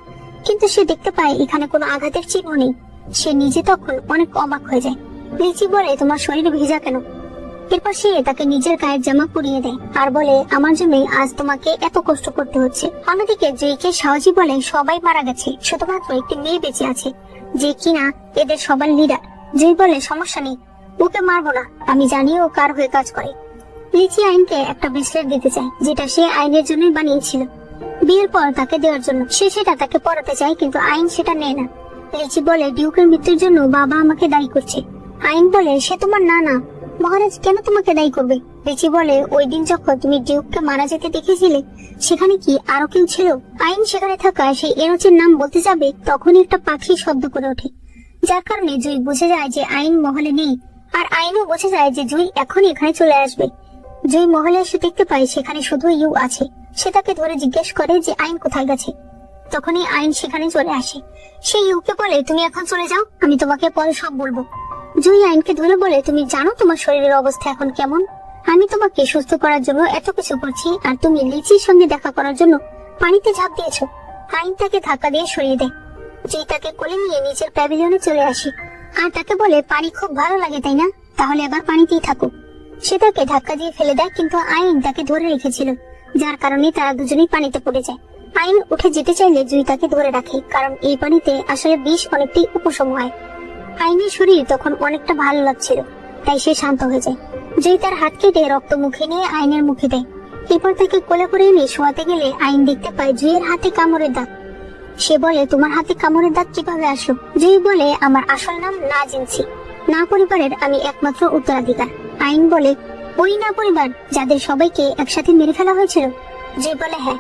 কিন্তু সে দেখতে পায় এখানে কোনো আঘাতের চিহ্ন নেই। সে নিজে তখন অনেক অবাক হয়ে যায়। লিচি বলে তোমার শরীর ভেজা কেন? এরপর সে তাকে নিজের গায়ের জামা পরিয়ে দেয় আর বলে আমার জন্যই আজ তোমাকে এত কষ্ট করতে হচ্ছে। অন্যদিকে জুইকে সাহসী বলে সবাই মারা গেছে, শুধুমাত্র একটি মেয়ে বেঁচে আছে যে কিনা এদের সবার লিডার। জুই বলে সমস্যা নেই, ওকে মারবো না, আমি জানি ও কার হয়ে কাজ করে। লিচি আইনকে একটা ব্রেসলেট দিতে চায় যেটা সে আইনের জন্যই বানিয়েছিল বিয়ের পর তাকে দেওয়ার জন্য। সে সেটা তাকে পরাতে চায় কিন্তু আইন সেটা নেয় না। লিচি বলে ডিউকের মৃত্যুর জন্য বাবা আমাকে দায়ী করছে। আইন বলে সে তোমার না, মহারাজ কেন তোমাকে দায়ী করবে? লিচি বলে ওই দিন যখন তুমি ডিউককে মারা যেতে দেখেছিলে সেখানে কি আরো কেউ ছিল? আইন সেখানে থাকা সেই এনোচের নাম বলতে যাবে তখনই একটা পাখি শব্দ করে ওঠে, যার কারণে জুই বুঝে যায় যে আইন মহলে নেই। আর আইনও বুঝে যায় যে জুই এখনই এখানে চলে আসবে। জুই মহলে এসে দেখতে পায় সেখানে শুধু ইউ আছে। সে তাকে ধরে জিজ্ঞেস করে যে আইন কোথায় গেছে। তখনই আইন সেখানে চলে আসে। সে ইউকে বলে তুমি এখন চলে যাও, আমি তোমাকে পরে সব বলবো। জুই আইনকে ধরে বলে তুমি জানো তোমার শরীরের অবস্থা এখন কেমন? আমি তোমাকে সুস্থ করার জন্য এত কিছু করছি আর তুমি লিচির সঙ্গে দেখা করার জন্য পানিতে ঝাঁপ দিয়েছো। আইন তাকে ধাক্কা দিয়ে সরিয়ে দেয়। জুই তাকে কোলে নিয়ে নিচের প্যাভিলিয়নে চলে আসে আর তাকে বলে পানি খুব ভালো লাগে তাই না, তাহলে এবার পানিতেই থাকো। সে তাকে ধাক্কা দিয়ে ফেলে দেয় কিন্তু আইন তাকে ধরে রেখেছিল, যার কারণে তারা দুজনেই পানিতে পড়ে যায়। আইন উঠে যেতে চাইলে জুই তাকে ধরে রাখে, কারণ এই পানিতে আসলে বিষ অনেকটাই উপশম হয়। আইনের শরীর তখন অনেকটা ভালো লাগছিল, তাই সে শান্ত হয়ে যায়। জুই তার হাত কেটে রক্ত মুখে নিয়ে আইনের মুখে দেয়। এরপর তাকে কোলে করে এনে শোয়াতে গেলে আইন দেখতে পায় জুইয়ের হাতে কামড়ের দাগ। সে বলে তোমার হাতে কামড়ের দাগ কিভাবে আসলো? জুই বলে আমার আসল নাম না জিনসি, না পরিবারের আমি একমাত্র উত্তরাধিকার। আইন বলে ওই না পরিবার যাদের সবাইকে একসাথে মেরে ফেলা হয়েছিল? জুই বলে হ্যাঁ,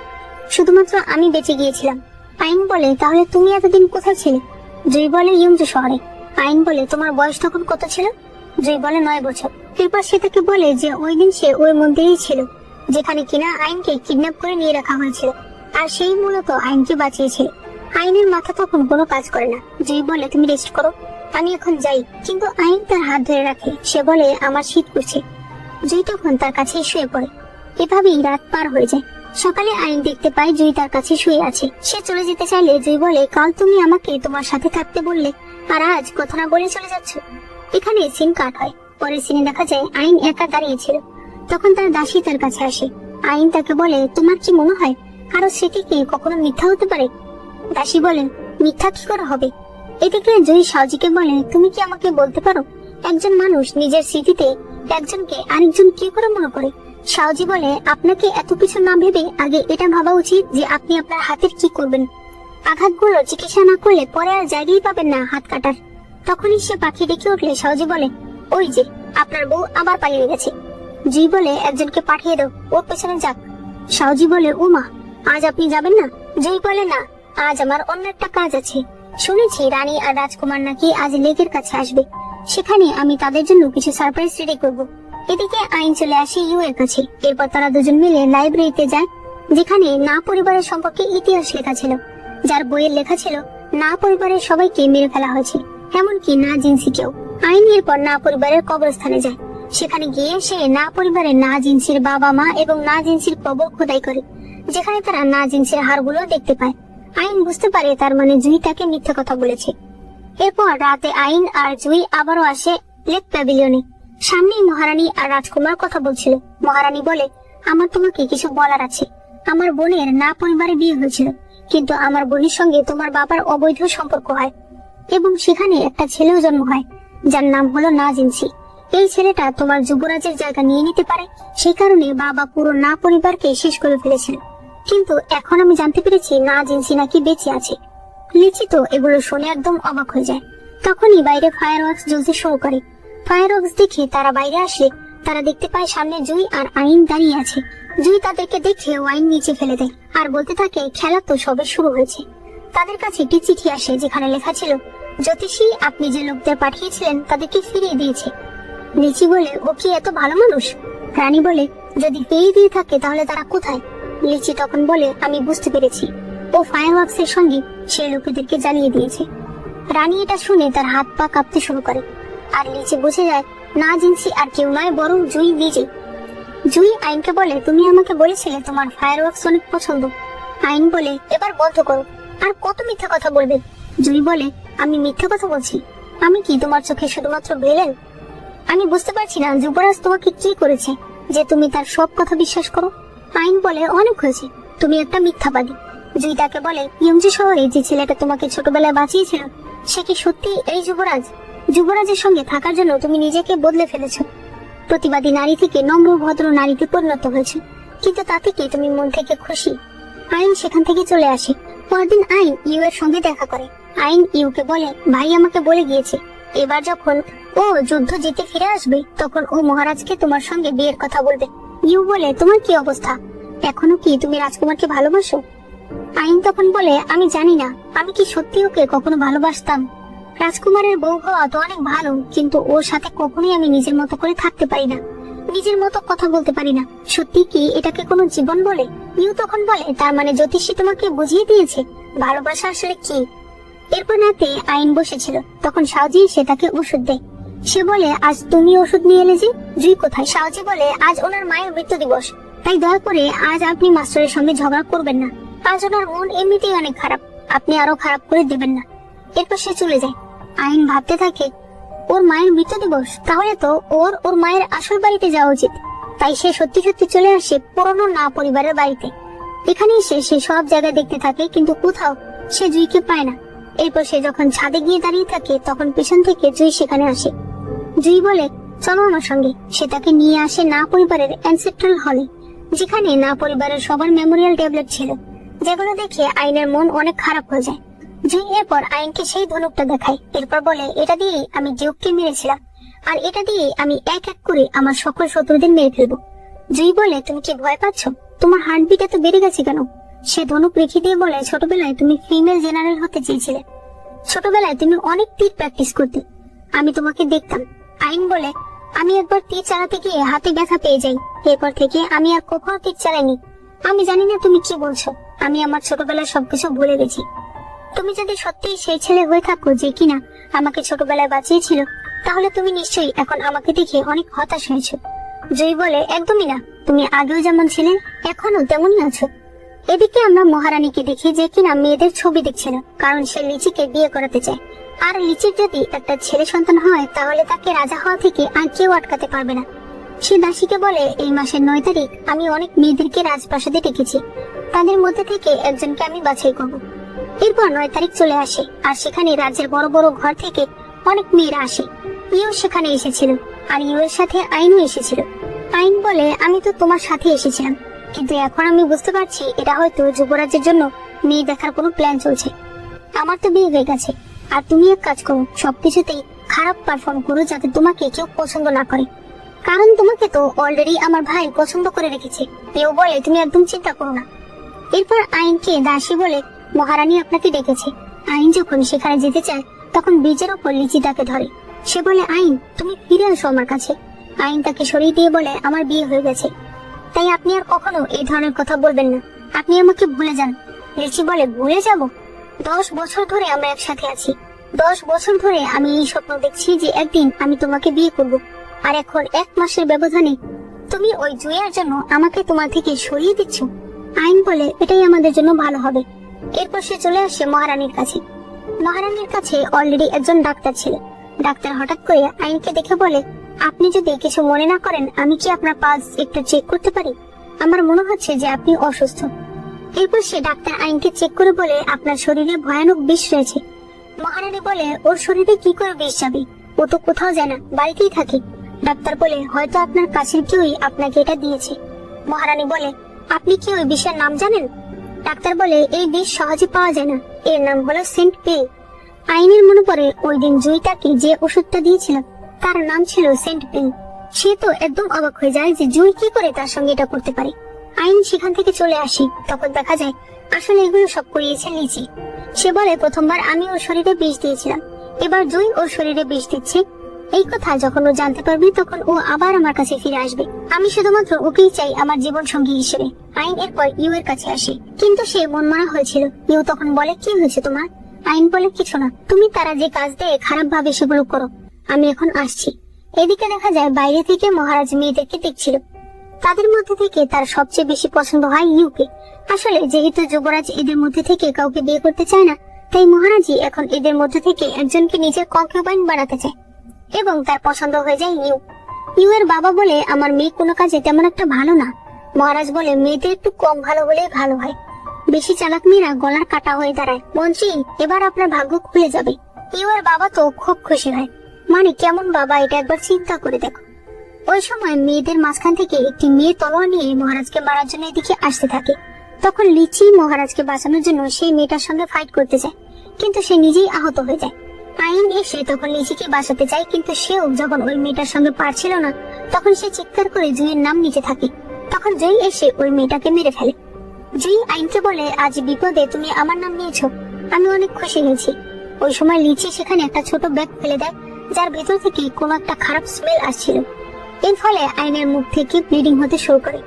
শুধুমাত্র আমি বেঁচে গিয়েছিলাম। আইন বলে তাহলে তুমি এতদিন কোথায় ছিলে? জুই বলে ইয়মজু শহরে। আইন বলে তোমার বয়স তখন কত ছিল? জুই বলে 9 বছর। এরপর সে তাকে বলে যে ওই দিন সে ওই মন্দিরেই ছিল যেখানে কিনা আইনকে কিডন্যাপ করে নিয়ে রাখা হয়েছিল, আর সেই মূলত আইনকে বাঁচিয়েছিল। আইনের মাথা তখন কোনো কাজ করে না। জুই বলে তুমি রেস্ট করো, আমি এখন যাই। কিন্তু আইন তার হাত ধরে রাখে। সে বলে আমার শীত করছে। জুই তখন তার কাছে শুয়ে পড়ে। এভাবেই রাত পার হয়ে যায়। সকালে আইন দেখতে পায় জুই তার কাছে শুয়ে আছে। সে চলে যেতে চাইলে জুই বলে কাল তুমি আমাকে তোমার সাথে থাকতে বললে আর আজ কথা না বলে চলে যাচ্ছ। এখানে সিন কাট হয়। পরের সিনে দেখা যায় আইন একা দাঁড়িয়েছিল। তখন তার দাসী তার কাছে আসে। আইন তাকে বলে তোমার কি মনে হয় কারো স্মৃতি কি কখনো মিথ্যা হতে পারে? দাসী বলে মিথ্যা কি করে হবে? এদিকে জুই সাউজিকে বলে তুমি কি আমাকে বলতে পারো একজন মানুষ নিজের স্মৃতিতে একজনকে আরেকজন কি করে মনে করে? সাউজি বলে আপনাকে এত কিছু না ভেবে আগে এটা ভাবা উচিত যে আপনি আপনার হাতের কি করবেন। আঘাতগুলো চিকিৎসা না করলে পরে আর জায়গায় পাবেন না হাত কাটার। তখনই সে পাখি ডেকে উঠলে সাউজি বলে ওই যে আপনার বউ আবার পালিয়ে গেছে। জি বলে একজনকে পাঠিয়ে দাও, ওর পেছনে যাক। সাউজি বলে ও মা, আজ আপনি যাবেন না? জয় বলে না, আজ আমার অন্য একটা কাজ আছে। শুনেছি রানী আর রাজকুমার নাকি আজ লেকের কাছে আসবে, সেখানে আমি তাদের জন্য কিছু সারপ্রাইজ রেডি করব। এদিকে আইন চলে আসে ইউ এর কাছে। এরপর তারা দুজন মিলে লাইব্রেরিতে যায় যেখানে না পরিবারের সম্পর্কে ইতিহাস লেখা ছিল, যার বইয়ের লেখা ছিল না পরিবারের সবাইকে মেরে ফেলা হয়েছে, এমনকি না জিনসিকেও। আইন এরপর না পরিবারের কবরস্থানে যায়। সেখানে গিয়ে সে না পরিবারের না জিনসির বাবা মা এবং না জিনসির কবর খোদাই করে, যেখানে তারা না জিনসির হাড়গুলো দেখতে পায়। আইন বুঝতে পারে তার মানে জুই তাকে মিথ্যা কথা বলেছে। এরপর রাতে আইন আর জুই আবারও আসে লেক প্যাভিলিয়নে। সামনেই মহারানী আর রাজকুমার কথা বলছিল। মহারানী বলে আমার তোমাকে কিছু বলার আছে। আমার বোনের না পরিবারে বিয়ে হয়েছিল, কিন্তু আমার বোনের সঙ্গে তোমার বাবার অবৈধ সম্পর্ক হয় এবং সেখানে একটা ছেলেও জন্ম হয় যার নাম হলো না জিনসি। এই ছেলেটা তোমার যুবরাজের জায়গা নিয়ে নিতে পারে, সেই কারণে বাবা পুরো না পরিবারকে শেষ করে ফেলেছিল। কিন্তু এখন আমি জানতে পেরেছি না জিনসি নাকি বেঁচে আছে। লিচি তো এগুলো শুনে একদম অবাক হয়ে যায়। তখনই বাইরে ফায়ার ওয়ার্কস জ্বলতে শুরু করে। ফায়ার ওয়ার্কস দেখে তারা বাইরে আসলে তারা দেখতে পায় সামনে জুই আর আইন দাঁড়িয়ে আছে। জুই তাদেরকে দেখে ওয়াইন নিচে ফেলে দেয় আর বলতে থাকে খেলা তো সবে শুরু হয়েছে। তাদের কাছে একটি চিঠি আসে যেখানে লেখা ছিল জ্যোতিষী আপনি যে লোকদের পাঠিয়েছিলেন তাদেরকে ফিরিয়ে দিয়েছে। লিচি বলে ও কি এত ভালো মানুষ? রানী বলে যদি ফিরিয়ে দিয়ে থাকে তাহলে তারা কোথায়? লিচি তখন বলে আমি বুঝতে পেরেছি, ও ফায়ার ওয়ার্কস এর সঙ্গে সেই লোকেদেরকে জ্বালিয়ে দিয়েছে। রানী এটা শুনে তার হাত পা কাঁপতে শুরু করে আর লিচি বুঝে যায় না জিনসি আর কেউ নয় বরং জুই নিজে। জুই আইনকে বলে তুমি আমাকে বলেছিলে তোমার ফায়ার ওয়ার্কস অনেক পছন্দ। আইন বলে এবার বন্ধ করো, আর কত মিথ্যা কথা বলবে? জুই বলে আমি মিথ্যা কথা বলছি? আমি কি তোমার চোখে শুধুমাত্র ভিলেন? আমি বুঝতে পারছি না যুবরাজ তোমাকে কি করেছে যে তুমি তার সব কথা বিশ্বাস করো। আইন বলে অনেক হয়েছে, তুমি একটা মিথ্যাবাদী। জুই তাকে বলে ইয়মজি শহরে যে ছেলেটা তোমাকে ছোটবেলায় বাঁচিয়েছিল সে কি সত্যি এই যুবরাজ? যুবরাজের সঙ্গে থাকার জন্য তুমি নিজেকে বদলে ফেলেছো, প্রতিবাদী নারী থেকে নম্র ভদ্র নারীতে পরিণত হয়েছে। কিন্তু তাতে কি তুমি মন থেকে খুশি? আইন সেখান থেকে চলে আসে। পরদিন আইন ইউ এর সঙ্গে দেখা করে। আইন ইউকে বলে, ভাই আমাকে বলে গিয়েছে এবার যখন ও যুদ্ধ জিতে ফিরে আসবে তখন ও মহারাজকে তোমার সঙ্গে বিয়ের কথা বলবে। ইউ বলে, তোমার কি অবস্থা, এখনো কি তুমি রাজকুমারকে ভালোবাসো? আইন তখন বলে, আমি জানি না আমি কি সত্যি ওকে কখনো ভালোবাসতাম। রাজকুমারের বউ হওয়া তো অনেক ভালো, কিন্তু ওর সাথে কখনোই আমি নিজের মতো করে থাকতে পারি না, নিজের মতো কথা বলতে পারি না। সত্যি কি এটাকে কোনো জীবন বলে? ইউ তখন বলে, তার মানে জ্যোতিষী তোমাকে বুঝিয়ে দিয়েছে ভালোবাসা আসলে কি। এরপর রাতে আইন বসেছিল, তখন সাউজি এসে তাকে ওষুধ দেয়। সে বলে, আজ তুমি ওষুধ নিয়ে এলে যে? জুই কোথায়? সাউজি বলে, আজ ওনার মায়ের মৃত্যু দিবস, তাই দয়া করে আজ আপনি মাস্টারের সঙ্গে ঝগড়া করবেন না, আজ ওনার মন এমনিতেই অনেক খারাপ, আপনি আরো খারাপ করে দেবেন না। এরপর সে চলে যায়। আইন ভাবতে থাকে, ওর মায়ের মৃত্যু দিবস, তাহলে তো ওর মায়ের আসল বাড়িতে যাওয়া উচিত। তাই সে সত্যি সত্যি চলে আসে পুরনো না পরিবারের বাড়িতে। এখানে এসে সে সব জায়গায় দেখতে থাকে, কিন্তু কোথাও সে জুইকে পায় না। এরপর সে যখন ছাদে গিয়ে দাঁড়িয়ে থাকে তখন পেছন থেকে জুই সেখানে আসে। জুই বলে, চলো আমার সঙ্গে। সে তাকে নিয়ে আসে না পরিবারের অ্যানসেস্ট্রাল হলে, যেখানে না পরিবারের সবার মেমোরিয়াল ট্যাবলেট ছিল, যেগুলো দেখে আইনের মন অনেক খারাপ হয়ে যায়। জুই এরপর আইনকে সেই ধনুকটা দেখায়। এরপর বলে, এটা দিয়ে আমি ডিউককে মেরেছিলাম, আর এটা দিয়ে আমি এক এক করে আমার সকল শত্রুদের মেরে ফেলবো। জুই বলে, তুমি কি ভয় পাচ্ছ? তোমার হার্টবিট এত বেড়ে গেছে কেন? সে ধনুক রেখে দিয়ে বলে, ছোটবেলায় তুমি ফিমেল জেনারেল হতে চেয়েছিলে, ছোটবেলায় তুমি অনেক তীর প্র্যাকটিস করতে, আমি তোমাকে দেখতাম। আইন বলে, আমি একবার তীর চালাতে গিয়ে হাতে ব্যথা পেয়ে যাই, এরপর থেকে আমি আর কখনো তীর চালাইনি। আমি জানি না তুমি কি বলছো, আমি আমার ছোটবেলায় সবকিছু ভুলে গেছি। তুমি যদি সত্যিই সেই ছেলে হয়ে থাকো যে কিনা আমাকে ছোটবেলায় বাঁচিয়েছিল, তাহলে তুমি নিশ্চয়ই এখন আমাকে দেখে অনেক হতাশ হয়েছো। জয় বলে, একদমই না, তুমি আগেও যেমন ছিলে এখনো তেমনই আছো। এদিকে আমরা মহারানীকে দেখি যে কিনা মেয়েদের ছবি দেখছিল, কারণ সে লিচিকে বিয়ে করাতে চায়। আর লিচির যদি একটা ছেলে সন্তান হয় তাহলে তাকে রাজা হওয়া থেকে আর কেউ আটকাতে পারবে না। সে দাসীকে বলে, এই মাসের 9 তারিখ আমি অনেক মেয়েদেরকে রাজপ্রাসাদে ডেকেছি, তাদের মধ্যে থেকে একজনকে আমি বাছাই করব। এরপর 9 তারিখ চলে আসে, আর সেখানে রাজ্যের বড় বড় ঘর থেকে অনেক মেয়েরা আসে। ইউ সেখানে এসেছিল, আর ইউ এর সাথে আইনও এসেছিল। আইন বলে, আমি তো তোমার সাথে এসেছিলাম, কিন্তু এখন আমি বুঝতে পারছি এটা হয়তো যুবরাজের জন্য মেয়ে দেখার কোনো প্ল্যান চলছে। আমার তো বিয়ে হয়ে গেছে, আর তুমি এক কাজ করো, সবকিছুতেই খারাপ পারফর্ম করো যাতে তোমাকে কেউ পছন্দ না করে, কারণ তোমাকে তো অলরেডি আমার ভাই পছন্দ করে রেখেছে। কেউ বলে, তুমি একদম চিন্তা করো না। এরপর আইনকে দাসী বলে, মহারানী আপনাকে ডেকেছে। আইন যখন সেখানে যেতে চায় তখন ব্রিজের ওপর লিচি তাকে ধরে। সে বলে, আইন তুমি ফিরে আসো আমার কাছে। আইন তাকে সরিয়ে দিয়ে বলে, আমার বিয়ে হয়ে গেছে, তাই আপনি আর কখনো এই ধরনের কথা বলবেন না, আপনি আমাকে ভুলে যান। লিচি বলে, ভুলে যাব? 10 বছর ধরে আমরা একসাথে আছি, 10 বছর ধরে আমি এই স্বপ্ন দেখছি যে একদিন আমি তোমাকে বিয়ে করব, আর এখন 1 মাসের ব্যবধানে তুমি ওই জুইয়ার জন্য আমাকে তোমার থেকে সরিয়ে দিচ্ছ। আইন বলে, এটাই আমাদের জন্য ভালো হবে। এরপর সে চলে আসে মহারানীর কাছে। মহারানীর কাছে অলরেডি একজন ডাক্তার ছিল। ডাক্তার হঠাৎ করে আইনকে দেখে বলে, আপনি যদি কিছু মনে না করেন আমি কি আপনার পালস একটু চেক করতে পারি? আমার মনে হচ্ছে যে আপনি অসুস্থ। এরপর সে ডাক্তার আইনকে চেক করে বলে, আপনার শরীরে ভয়ানক বিষ রয়েছে। মহারানী বলে, ওর শরীরে কি করে বিষ যাবে? ও তো কোথাও যায় না, বাড়িতেই থাকে। ডাক্তার বলে, হয়তো আপনার কাছের কেউই আপনাকে এটা দিয়েছে। মহারানী বলে, আপনি কি ওই বিষের নাম জানেন? ডাক্তার বলে, এই বিষ সহজে পাওয়া যায় না, এর নাম হলো সেন্ট পিল। আইনের মনে পড়ে ওই দিন জুই তাকে যে ওষুধটা দিয়েছিল তার নাম ছিল সেন্ট পিল। সে তো একদম অবাক হয়ে যায় যে জুই কি করে তার সঙ্গে এটা করতে পারে। আইন সেখান থেকে চলে আসি, তখন দেখা যায় আসলে এগুলো সব করিয়েছে লিচি। সে বলে, প্রথমবার আমি ওর শরীরে বিষ দিয়েছিলাম, এবার জুই ওর শরীরে বিষ দিচ্ছে। এই কথা যখন ও জানতে পারবে তখন ও আবার আমার কাছে ফিরে আসবে, আমি শুধুমাত্র ওকেই চাই আমার জীবন সঙ্গী হিসেবে। আইন এরপর ইউ এর কাছে আসে, কিন্তু সে মনমরা হয়েছিল। ইউ তখন বলে, কি হয়েছে তোমার? আইন বলে, কিছু না, তুমি তারা যে কাজ দেয় খারাপ ভাবে সেগুলো করো, আমি এখন আসছি। এদিকে দেখা যায় বাইরে থেকে মহারাজ মেয়েদেরকে দেখছিল। তাদের মধ্যে থেকে তার সবচেয়ে বেশি পছন্দ হয় ইউকে। আসলে যেহেতু যুবরাজ এদের মধ্যে থেকে কাউকে বিয়ে করতে চায় না, তাই মহারাজই এখন এদের মধ্যে থেকে একজনকে নিজের কনকিউবাইন বানাতে চায়, এবং তার পছন্দ হয়ে যায় ইউ। ইউ এর বাবা বলে, আমার মেয়ে কোনো কাজে তেমন একটা ভালো না। মহারাজ বলে, মেয়েদের একটু কম ভালো হলেই ভালো হয়, বেশি চালাক মেয়েরা গলার কাটা হয়ে দাঁড়ায়। মন্ত্রী, এবার আপনার ভাগ্য খুলে যাবে। ইউ এর বাবা তো খুব খুশি হয়। মানে কেমন বাবা, এটা একবার চিন্তা করে দেখো। ওই সময় মেয়েদের মাঝখান থেকে একটি মেয়ে তলোয়ার নিয়ে মহারাজকে মারার জন্য এদিকে আসতে থাকে। তখন লিচি মহারাজকে বাঁচানোর জন্য সেই মেয়েটার সঙ্গে ফাইট করতে যায়, কিন্তু সে নিজেই আহত হয়ে যায়। আইন এসে তখন লিচিকে বাঁচাতে চায়, কিন্তু সেও যখন ওই মেয়েটার সঙ্গে পারছিল না, তখন সে চিৎকার করে জুইয়ের নাম নিতে থাকে। তখন জুই এসে ওই মেয়েটাকে মেরে ফেলে। জুই আইনকে বলে, আজ বিপদে তুমি আমার নাম নিয়েছো, আমি অনেক খুশি হয়েছি। ওই সময় লিচি সেখানে একটা ছোট ব্যাগ ফেলে দেয়, যার ভেতর থেকে কোনো একটা খারাপ স্মেল আসছিল। এর ফলে আইনের মুখ থেকে ব্লিডিং হতে শুরু করে।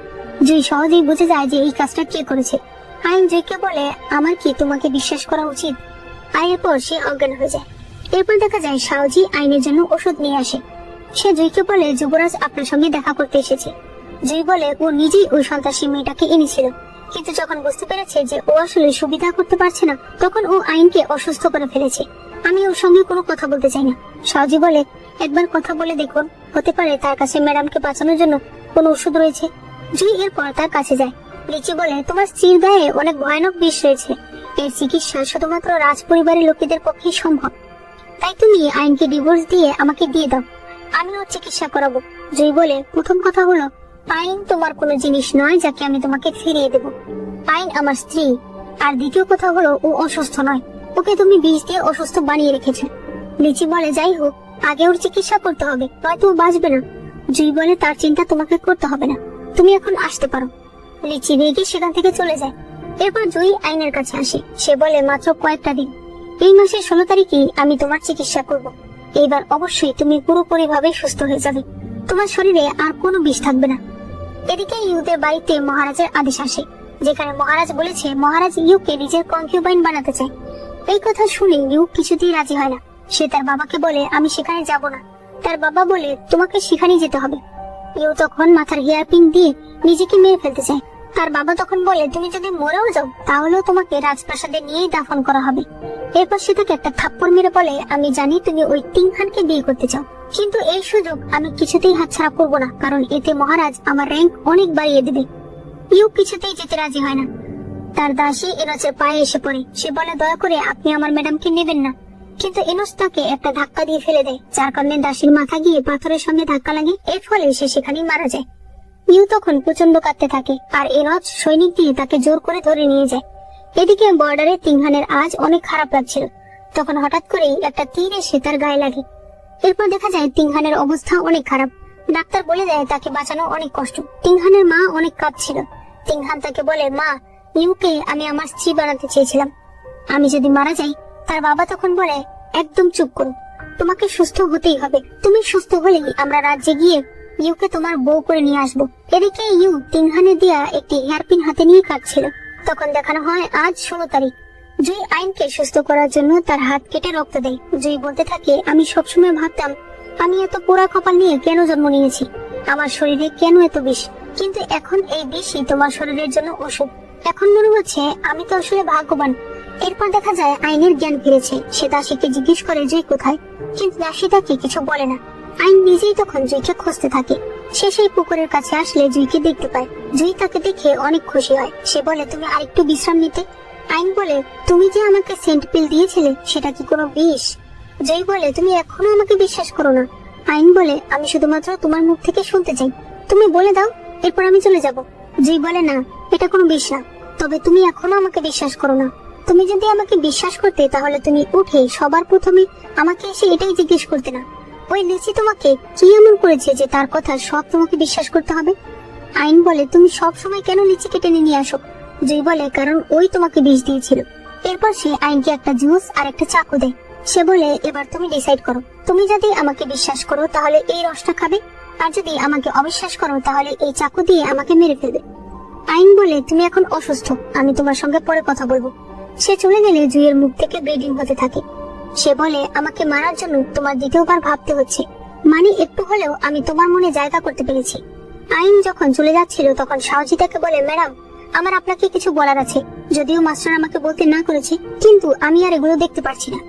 জুই সহজেই বুঝে যায় যে এই কাজটা কে করেছে। আইন জুইকে বলে, আমার কি তোমাকে বিশ্বাস করা উচিত? আর এরপর সে অজ্ঞান হয়ে যায়। এরপর দেখা যায় শাওজি আইনের জন্য ওষুধ নিয়ে আসে। সে জুইকে বলে, যুবরাজ আপনার সঙ্গে দেখা করতে এসেছে। জুই বলে ও নিজেই ওই সন্ত্রাসী মেয়েটাকে এনেছিল, কিন্তু যখন বুঝতে পেরেছে যে ও আসলে সুবিধা করতে পারছে না, তখন ও আইনকে অসুস্থ করে ফেলেছে। আমি ওর সঙ্গে কোনো কথা বলতে চাই না। শাওজি বলে, একবার কথা বলে দেখুন, হতে পারে তার কাছে ম্যাডামকে বাঁচানোর জন্য কোনো ওষুধ রয়েছে। জুই এরপর তার কাছে যায়। লিচি বলে, তোমার স্ত্রীর গায়ে অনেক ভয়ানক বিষ রয়েছে, এর চিকিৎসা শুধুমাত্র রাজ পরিবারের লোকেদের পক্ষেই সম্ভব। তাই তুমি আইনকে ডিভোর্স দিয়ে আমাকে দিয়ে দাও, আমি ওর চিকিৎসা করাবো। জুই বলে, প্রথম কথা হলো আইন তোমার কোনো জিনিস নয় যাকে আমি তোমাকে ফিরিয়ে দেব। আইন আমার স্ত্রী। আর দ্বিতীয় কথা হলো ও অসুস্থ নয়, ওকে তুমি বিষ দিয়ে অসুস্থ বানিয়ে রেখেছো। লিচি বলে, যাই হোক, আগে ওর চিকিৎসা করতে হবে, নয়তো ও বাঁচবে না। জুই বলে, তার চিন্তা তোমাকে করতে হবে না, তুমি এখন আসতে পারো। লিচি রেগে সেখান থেকে চলে যায়। এরপর জুই আইনের কাছে আসে। সে বলে, মাত্র কয়েকটা দিন, এই মাসের 16 তারিখে আমি তোমার চিকিৎসা করব। এইবার অবশ্যই তুমি পুরোপুরি ভাবে সুস্থ হয়ে যাবে, তোমার শরীরে আর কোনো বিষ থাকবে না। এদিকে ইউদের বাড়িতে মহারাজের আদেশ আসে, যেখানে মহারাজ বলেছে মহারাজ ইউকে নিজের কনকিউবাইন বানাতে চায়। এই কথা শুনে ইউ কিছুতেই রাজি হয় না। সে তার বাবাকে বলে, আমি সেখানে যাব না। তার বাবা বলে, তোমাকে সেখানেই যেতে হবে। ইউ তখন মাথার হেয়ার পিন দিয়ে নিজেকে মেরে ফেলতে চায়। তার বাবা তখন বলে, তুমি যদি মরেও যাও তাহলেও তোমাকে রাজপ্রাসাদে নিয়েই দাফন করা হবে। এরপর সে তাকে একটা থাপ্পড় মেরে বলে, আমি জানি তুমি ওই তিন খানকে বিয়ে করতে চাও, কিন্তু এই সুযোগ আমি কিছুতেই হাতছাড়া করবো না, কারণ এতে মহারাজ আমার র্যাঙ্ক অনেক বাড়িয়ে দেবে। ইউ কিছুতেই যেতে রাজি হয় না। তার দাসী এনোচের পায়ে এসে পড়ে। সে বলে, দয়া করে আপনি আমার ম্যাডামকে নেবেন না। কিন্তু এনোচ তাকে একটা ধাক্কা দিয়ে ফেলে দেয়, যার কারণে দাসীর মাথা গিয়ে পাথরের সঙ্গে ধাক্কা লাগে। এর ফলে সে সেখানেই মারা যায়। ইউ তখন প্রচন্ড কাঁদতে থাকে, আর এনোচ সৈনিক দিয়ে তাকে জোর করে ধরে নিয়ে যায়। এদিকে বর্ডারে তিনহানের আজ অনেক খারাপ লাগছিল। তখন হঠাৎ করেই একটা তীর এসে তার গায়ে লাগে। এরপর দেখা যায় তিনহানের অবস্থা অনেক খারাপ। ডাক্তার বলে দেয় তাকে বাঁচানো অনেক কষ্ট। তিনহানের মা অনেক কাঁদছিল। তিনহান তাকে বলে, মা, ইউকে আমি আমার স্ত্রী বানাতে চেয়েছিলাম, আমি যদি মারা যাই। তার বাবা তখন বলে, একদম চুপ করো, তোমাকে সুস্থ হতেই হবে, তুমি সুস্থ হলেই আমরা রাজ্যে গিয়ে ইউকে তোমার বউ করে নিয়ে আসবো। এদিকে ইউ তিনহানে দিয়া একটি হেয়ারপিন হাতে নিয়ে কাঁদছিল। তখন দেখানো হয় আজ 16 তারিখ। জুই আইনকে সুস্থ করার জন্য তার হাত কেটে রক্ত দেয়। জুই বলতে থাকে, আমি সবসময় ভাবতাম আমি এত পোড়া কপাল নিয়ে কেন জন্ম নিয়েছি, আমার শরীরে কেন এত বিষ, কিন্তু এখন এই বিষই তোমার শরীরের জন্য ওষুধ। এখন মনে হচ্ছে আমি তো আসলে ভাগ্যবান। এরপর দেখা যায় আইনের জ্ঞান ফিরেছে। সে দাসীকে জিজ্ঞেস করে জুই কোথায়, কিন্তু দাসী তাকে কিছু বলে না। আইন নিজেই তখন জুইকে খুঁজতে থাকে। সে সেই পুকুরের কাছে আসলে জুইকে দেখতে পায়। জুই তাকে দেখে অনেক খুশি হয়। সে বলে, তুমি আরেকটু বিশ্রাম নিতে। আইন বলে, তুমি যে আমাকে সেন্ট পিল দিয়েছিলে সেটা কি কোনো বিষ? জুই বলে, তুমি এখনো আমাকে বিশ্বাস করো না। আইন বলে, আমি শুধুমাত্র তোমার মুখ থেকে শুনতে চাই, তুমি বলে দাও, এরপর আমি চলে যাব। জুই বলে, না, এটা কোনো বিষ না, তবে তুমি এখনো আমাকে বিশ্বাস করো না। তুমি যদি আমাকে বিশ্বাস করতে তাহলে তুমি উঠে সবার প্রথমে আমাকে এসে এটাই জিজ্ঞেস করতে না, ওই লিচি তোমাকে কি এমন করেছে যে তার কথা সব তোমাকে বিশ্বাস করতে হবে? আইন বলে, তুমি সব সময় কেন লিচিকে টেনে নিয়ে আসো? জুই বলে, কারণ ওই তোমাকে বিষ দিয়েছিল। এরপর সে আইনকে একটা জুস আর একটা চাকু দেয়। সে বলে, এবার তুমি ডিসাইড করো, তুমি যদি আমাকে বিশ্বাস করো তাহলে এই রসটা খাবে, আর যদি আমাকে অবিশ্বাস করো তাহলে এই চাকু দিয়ে আমাকে মেরে ফেলবে। আইন বলে, তুমি এখন অসুস্থ, আমি তোমার সঙ্গে পরে কথা বলবো। সে চলে গেলে জুইয়ের মুখ থেকে ব্লিডিং হতে থাকে। সে বলে, আমাকে মারার জন্য তোমার দ্বিতীয়বার ভাবতে হচ্ছে, মানে একটু হলেও আমি তোমার মনে জায়গা করতে পেরেছি। আইন যখন চলে যাচ্ছিল তখন শাওজি তাকে বলে, ম্যাডাম, আমার আপনাকে কিছু বলার আছে, যদিও মাস্টার আমাকে বলতে না করেছে, কিন্তু আমি আর এগুলো দেখতে পারছি না।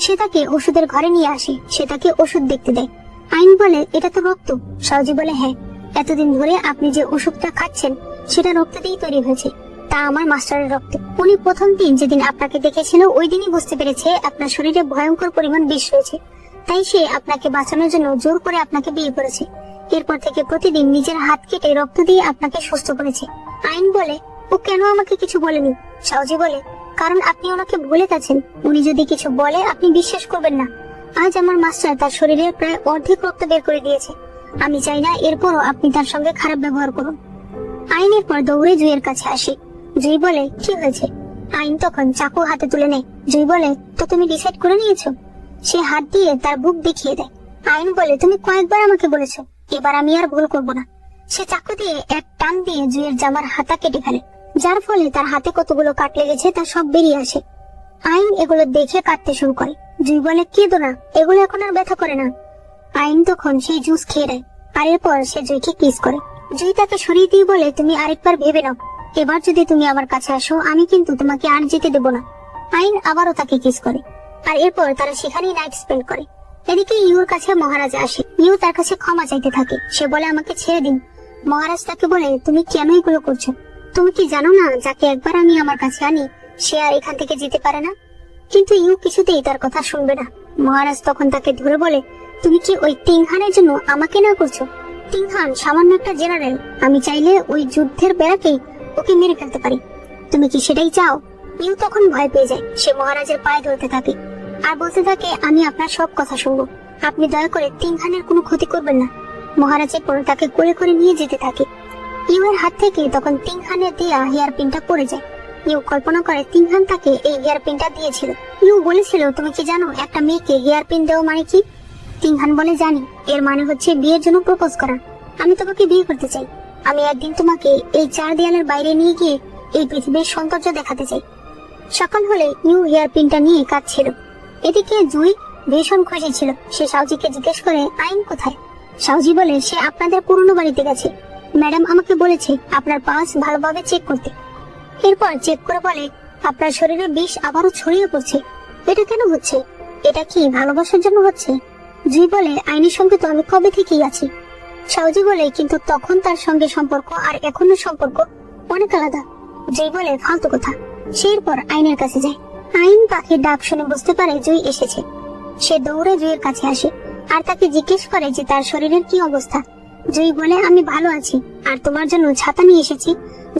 সে তাকে ওষুধের ঘরে নিয়ে আসে। সে তাকে ওষুধ দেখতে দেয়। আইন বলে, এটা তো রক্ত। শাওজি বলে, হ্যাঁ, এতদিন ধরে আপনি যে ওষুধটা খাচ্ছেন সেটা রক্ত দিয়েই তৈরি হয়েছে, তা আমার মাস্টারের রক্ত। উনি প্রথম দিন যেদিন আপনাকে দেখেছিল ওই দিনই বুঝতে পেরেছে আপনার শরীরে ভয়ঙ্কর পরিমাণ বিষ রয়েছে। তাই সে আপনাকে বাঁচানোর জন্য জোর করে আপনাকে বিয়ে করেছে। এরপর থেকে প্রতিদিন নিজের হাত কেটে রক্ত দিয়ে আপনাকে সুস্থ করেছে। আইন বলে, ও কেন আমাকে কিছু বলেনি? সাউজি বলে, কারণ আপনি ওনাকে ভুলে গেছেন। উনি যদি কিছু বলে আপনি বিশ্বাস করবেন না। আজ আমার মাস্টার তার শরীরের প্রায় অর্ধেক রক্ত বের করে দিয়েছে। আমি চাই না এরপরও আপনি তার সঙ্গে খারাপ ব্যবহার করুন। আইনের পর দৌড়ে জুইয়ের কাছে আসে। জুই বলে, কি হয়েছে? আইন তখন চাকু হাতে তুলে নেয়। জুই বলে, তো তুমি ডিসাইড করে নিয়েছো? সে হাত দিয়ে তার বুক দেখিয়ে দেয়। আইন বলে, তুমি কয়েকবার আমাকে বলেছো, এবার আমি আর ভুল করবো না। সে চাকু দিয়ে এক টান দিয়ে জুইয়ের জামার হাতা কেটে ফেলে, যার ফলে তার হাতে কতগুলো কাট লেগেছে তা সব বেরিয়ে আসে। আইন এগুলো দেখে কাটতে শুরু করে। জুই বলে, কেঁদো না, এগুলো এখন আর ব্যথা করে না। আইন তখন সেই জুস খেয়ে নেয়, আর এরপর সে জুইকে কিস করে। জুই তাকে সরিয়ে দিয়ে বলে, তুমি আরেকবার ভেবে নাও, এবার যদি তুমি আমার কাছে আসো আমি কিন্তু তোমাকে আর যেতে দেবো না। আইন আবারও তাকে কিস করে, আর এরপর তারা সেখানেই নাইট স্পেন্ড করে। এদিকে ইউর কাছে মহারাজা আসে। ইউ তার কাছে ক্ষমা চাইতে থাকে। সে বলে, আমাকে ছেড়ে দিন। মহারাজ তাকে বলে, তুমি কেন এগুলো করছো? তুমি কি জানো না যাকে একবার আমি আমার কাছে আনি সে আর এখান থেকে যেতে পারে না? কিন্তু ইউ কিছুতেই তার কথা শুনবে না। মহারাজ তখন তাকে ধরে বলে, তুমি কি ওই তিংহানের জন্য আমাকে না করছো? তিংহান সামান্য একটা জেনারেল, আমি চাইলে ওই যুদ্ধের বেড়াকেই ওকে মেরে ফেলতে পারি। তুমি কি সেটাই চাও? ইউ তখন ভয় পেয়ে যায়। সে মহারাজের পায়ে ধরতে থাকে আর বলতে থাকে, আমি আপনার সব কথা শুনবো, আপনি দয়া করে তিংহানের কোনো ক্ষতি করবেন না। মহারাজের পর তাকে করে করে নিয়ে যেতে থাকে। ইউ এর হাত থেকে তখন তিংহানের দেয়া হেয়ার পিনটা পড়ে যায়। ইউ কল্পনা করে তিংহান তাকে এই হেয়ার পিনটা দিয়েছিল। ইউ বলেছিল, তুমি কি জানো একটা মেয়েকে হেয়ার পিন দেওয়া মানে কি? তিংহান বলে, জানি, এর মানে হচ্ছে বিয়ের জন্য প্রপোজ করা। আমি তোমাকে বিয়ে করতে চাই। আমি একদিন তোমাকে এই 4 দেয়ালের বাইরে নিয়ে গিয়ে এই পৃথিবীর সৌন্দর্য দেখাতে চাই। সকাল হলে ইউ হেয়ার পিনটা নিয়ে কাঁদছিল। এদিকে জুই ভীষণ খুশি ছিল। সে সাউজিকে জিজ্ঞেস করে, আইন কোথায়? সাউজি বলে, সে আপনাদের পুরনো বাড়িতে গেছে। ম্যাডাম আমাকে বলেছে আপনার পাস ভালোভাবে চেক করতে। এরপর চেক করে বলে, আপনার শরীরে বিষ আবারও ছড়িয়ে পড়ছে। এটা কেন হচ্ছে? এটা কি ভালোবাসার জন্য হচ্ছে? জুই বলে, আইনের সঙ্গে তো আমি কবে থেকেই আছি। সাউজি বলে, কিন্তু তখন তার সঙ্গে সম্পর্ক আর এখনো সম্পর্ক অনেক আলাদা। জুই বলে, ফালতু কথা। সে এরপর আইনের কাছে যায়। আইন পাখির ডাক শুনে বুঝতে পারে জুই এসেছে। সে দৌড়ে জুইয়ের কাছে আসে আর তাকে জিজ্ঞেস করে যে তার শরীরের কি অবস্থা। জুই বলে, আমি ভালো আছি, আর তোমার জন্য ছাতা নিয়ে এসেছি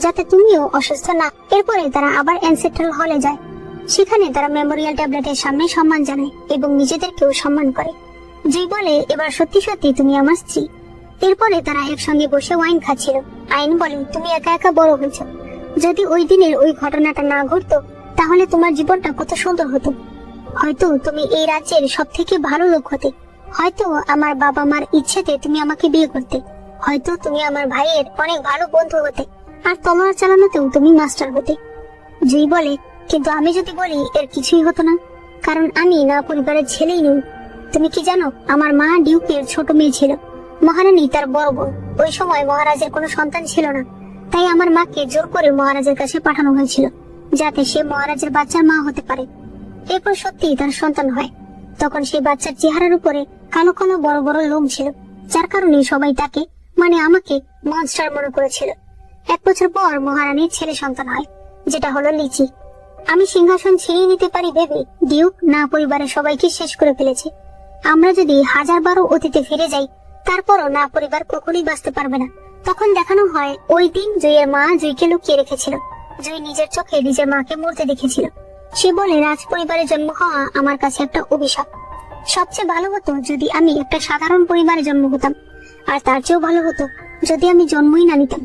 যাতে তুমিও অসুস্থ না। এরপরে তারা আবার অ্যানসেস্ট্রাল হলে যায়। সেখানে তারা মেমোরিয়াল ট্যাবলেটের সামনে সম্মান জানায় এবং নিজেদেরকেও সম্মান করে। জুই বলে, এবার সত্যি সত্যি তুমি আমার স্ত্রী। এরপরে তারা একসঙ্গে বসে ওয়াইন খাচ্ছিল। আইন বলে, তুমি একা একা বড় হয়েছ। যদি ওই দিনের ওই ঘটনাটা না ঘটতো তাহলে তোমার জীবনটা কত সুন্দর হতো। হয়তো তুমি এই রাজ্যের সব থেকে ভালো লোক হতে। হয়তো আমার বাবা মার ইচ্ছেতে তুমি আমাকে বিয়ে করতে। হয়তো তুমি আমার ভাইয়ের অনেক ভালো বন্ধু হতে, আর তলোয়ার চালানোতেও তুমি মাস্টার হতে। জুই বলে, কিন্তু আমি যদি বলি এর কিছুই হতো না, কারণ আমি না পরিবারের ছেলেই নই। তুমি কি জানো, আমার মা ডিউকের ছোট মেয়ে ছিল, মহারানী তার বড় বোন। ওই সময় মহারাজের কোনো সন্তান ছিল না, তাই আমার মাকে জোর করে মহারাজের কাছে পাঠানো হয়েছিল যাতে সে মহারাজের বাচ্চার মা হতে পারে। এরপর সত্যি তার সন্তান হয়। তখন সেই বাচ্চার চেহারার উপরে কালো কালো বড় বড় লোম ছিল, যার কারণে সবাই তাকে, মানে আমাকে, মনস্টার মনে করেছিল। 1 বছর পর মহারানীর ছেলে সন্তান হয়, যেটা হলো লিচি। আমি সিংহাসন ছিনিয়ে নিতে পারি ভেবে ডিউক না পরিবারের সবাইকে শেষ করে ফেলেছে। আমরা যদি 1000 বারও অতীতে ফিরে যাই তারপরও না পরিবার কখনোই বাঁচতে পারবে না। তখন দেখানো হয় ওই দিন জুইয়ের মা জুইকে লুকিয়ে রেখেছিল। জুই নিজের চোখে নিজের মাকে মরতে দেখেছিল। সে বলে, রাজ পরিবারে জন্ম হওয়া আমার কাছে একটা অভিশাপ। সবচেয়ে ভালো হতো যদি আমি একটা সাধারণ পরিবারে জন্ম হতাম, আর তার চেয়েও ভালো হতো যদি আমি জন্মই না নিতাম।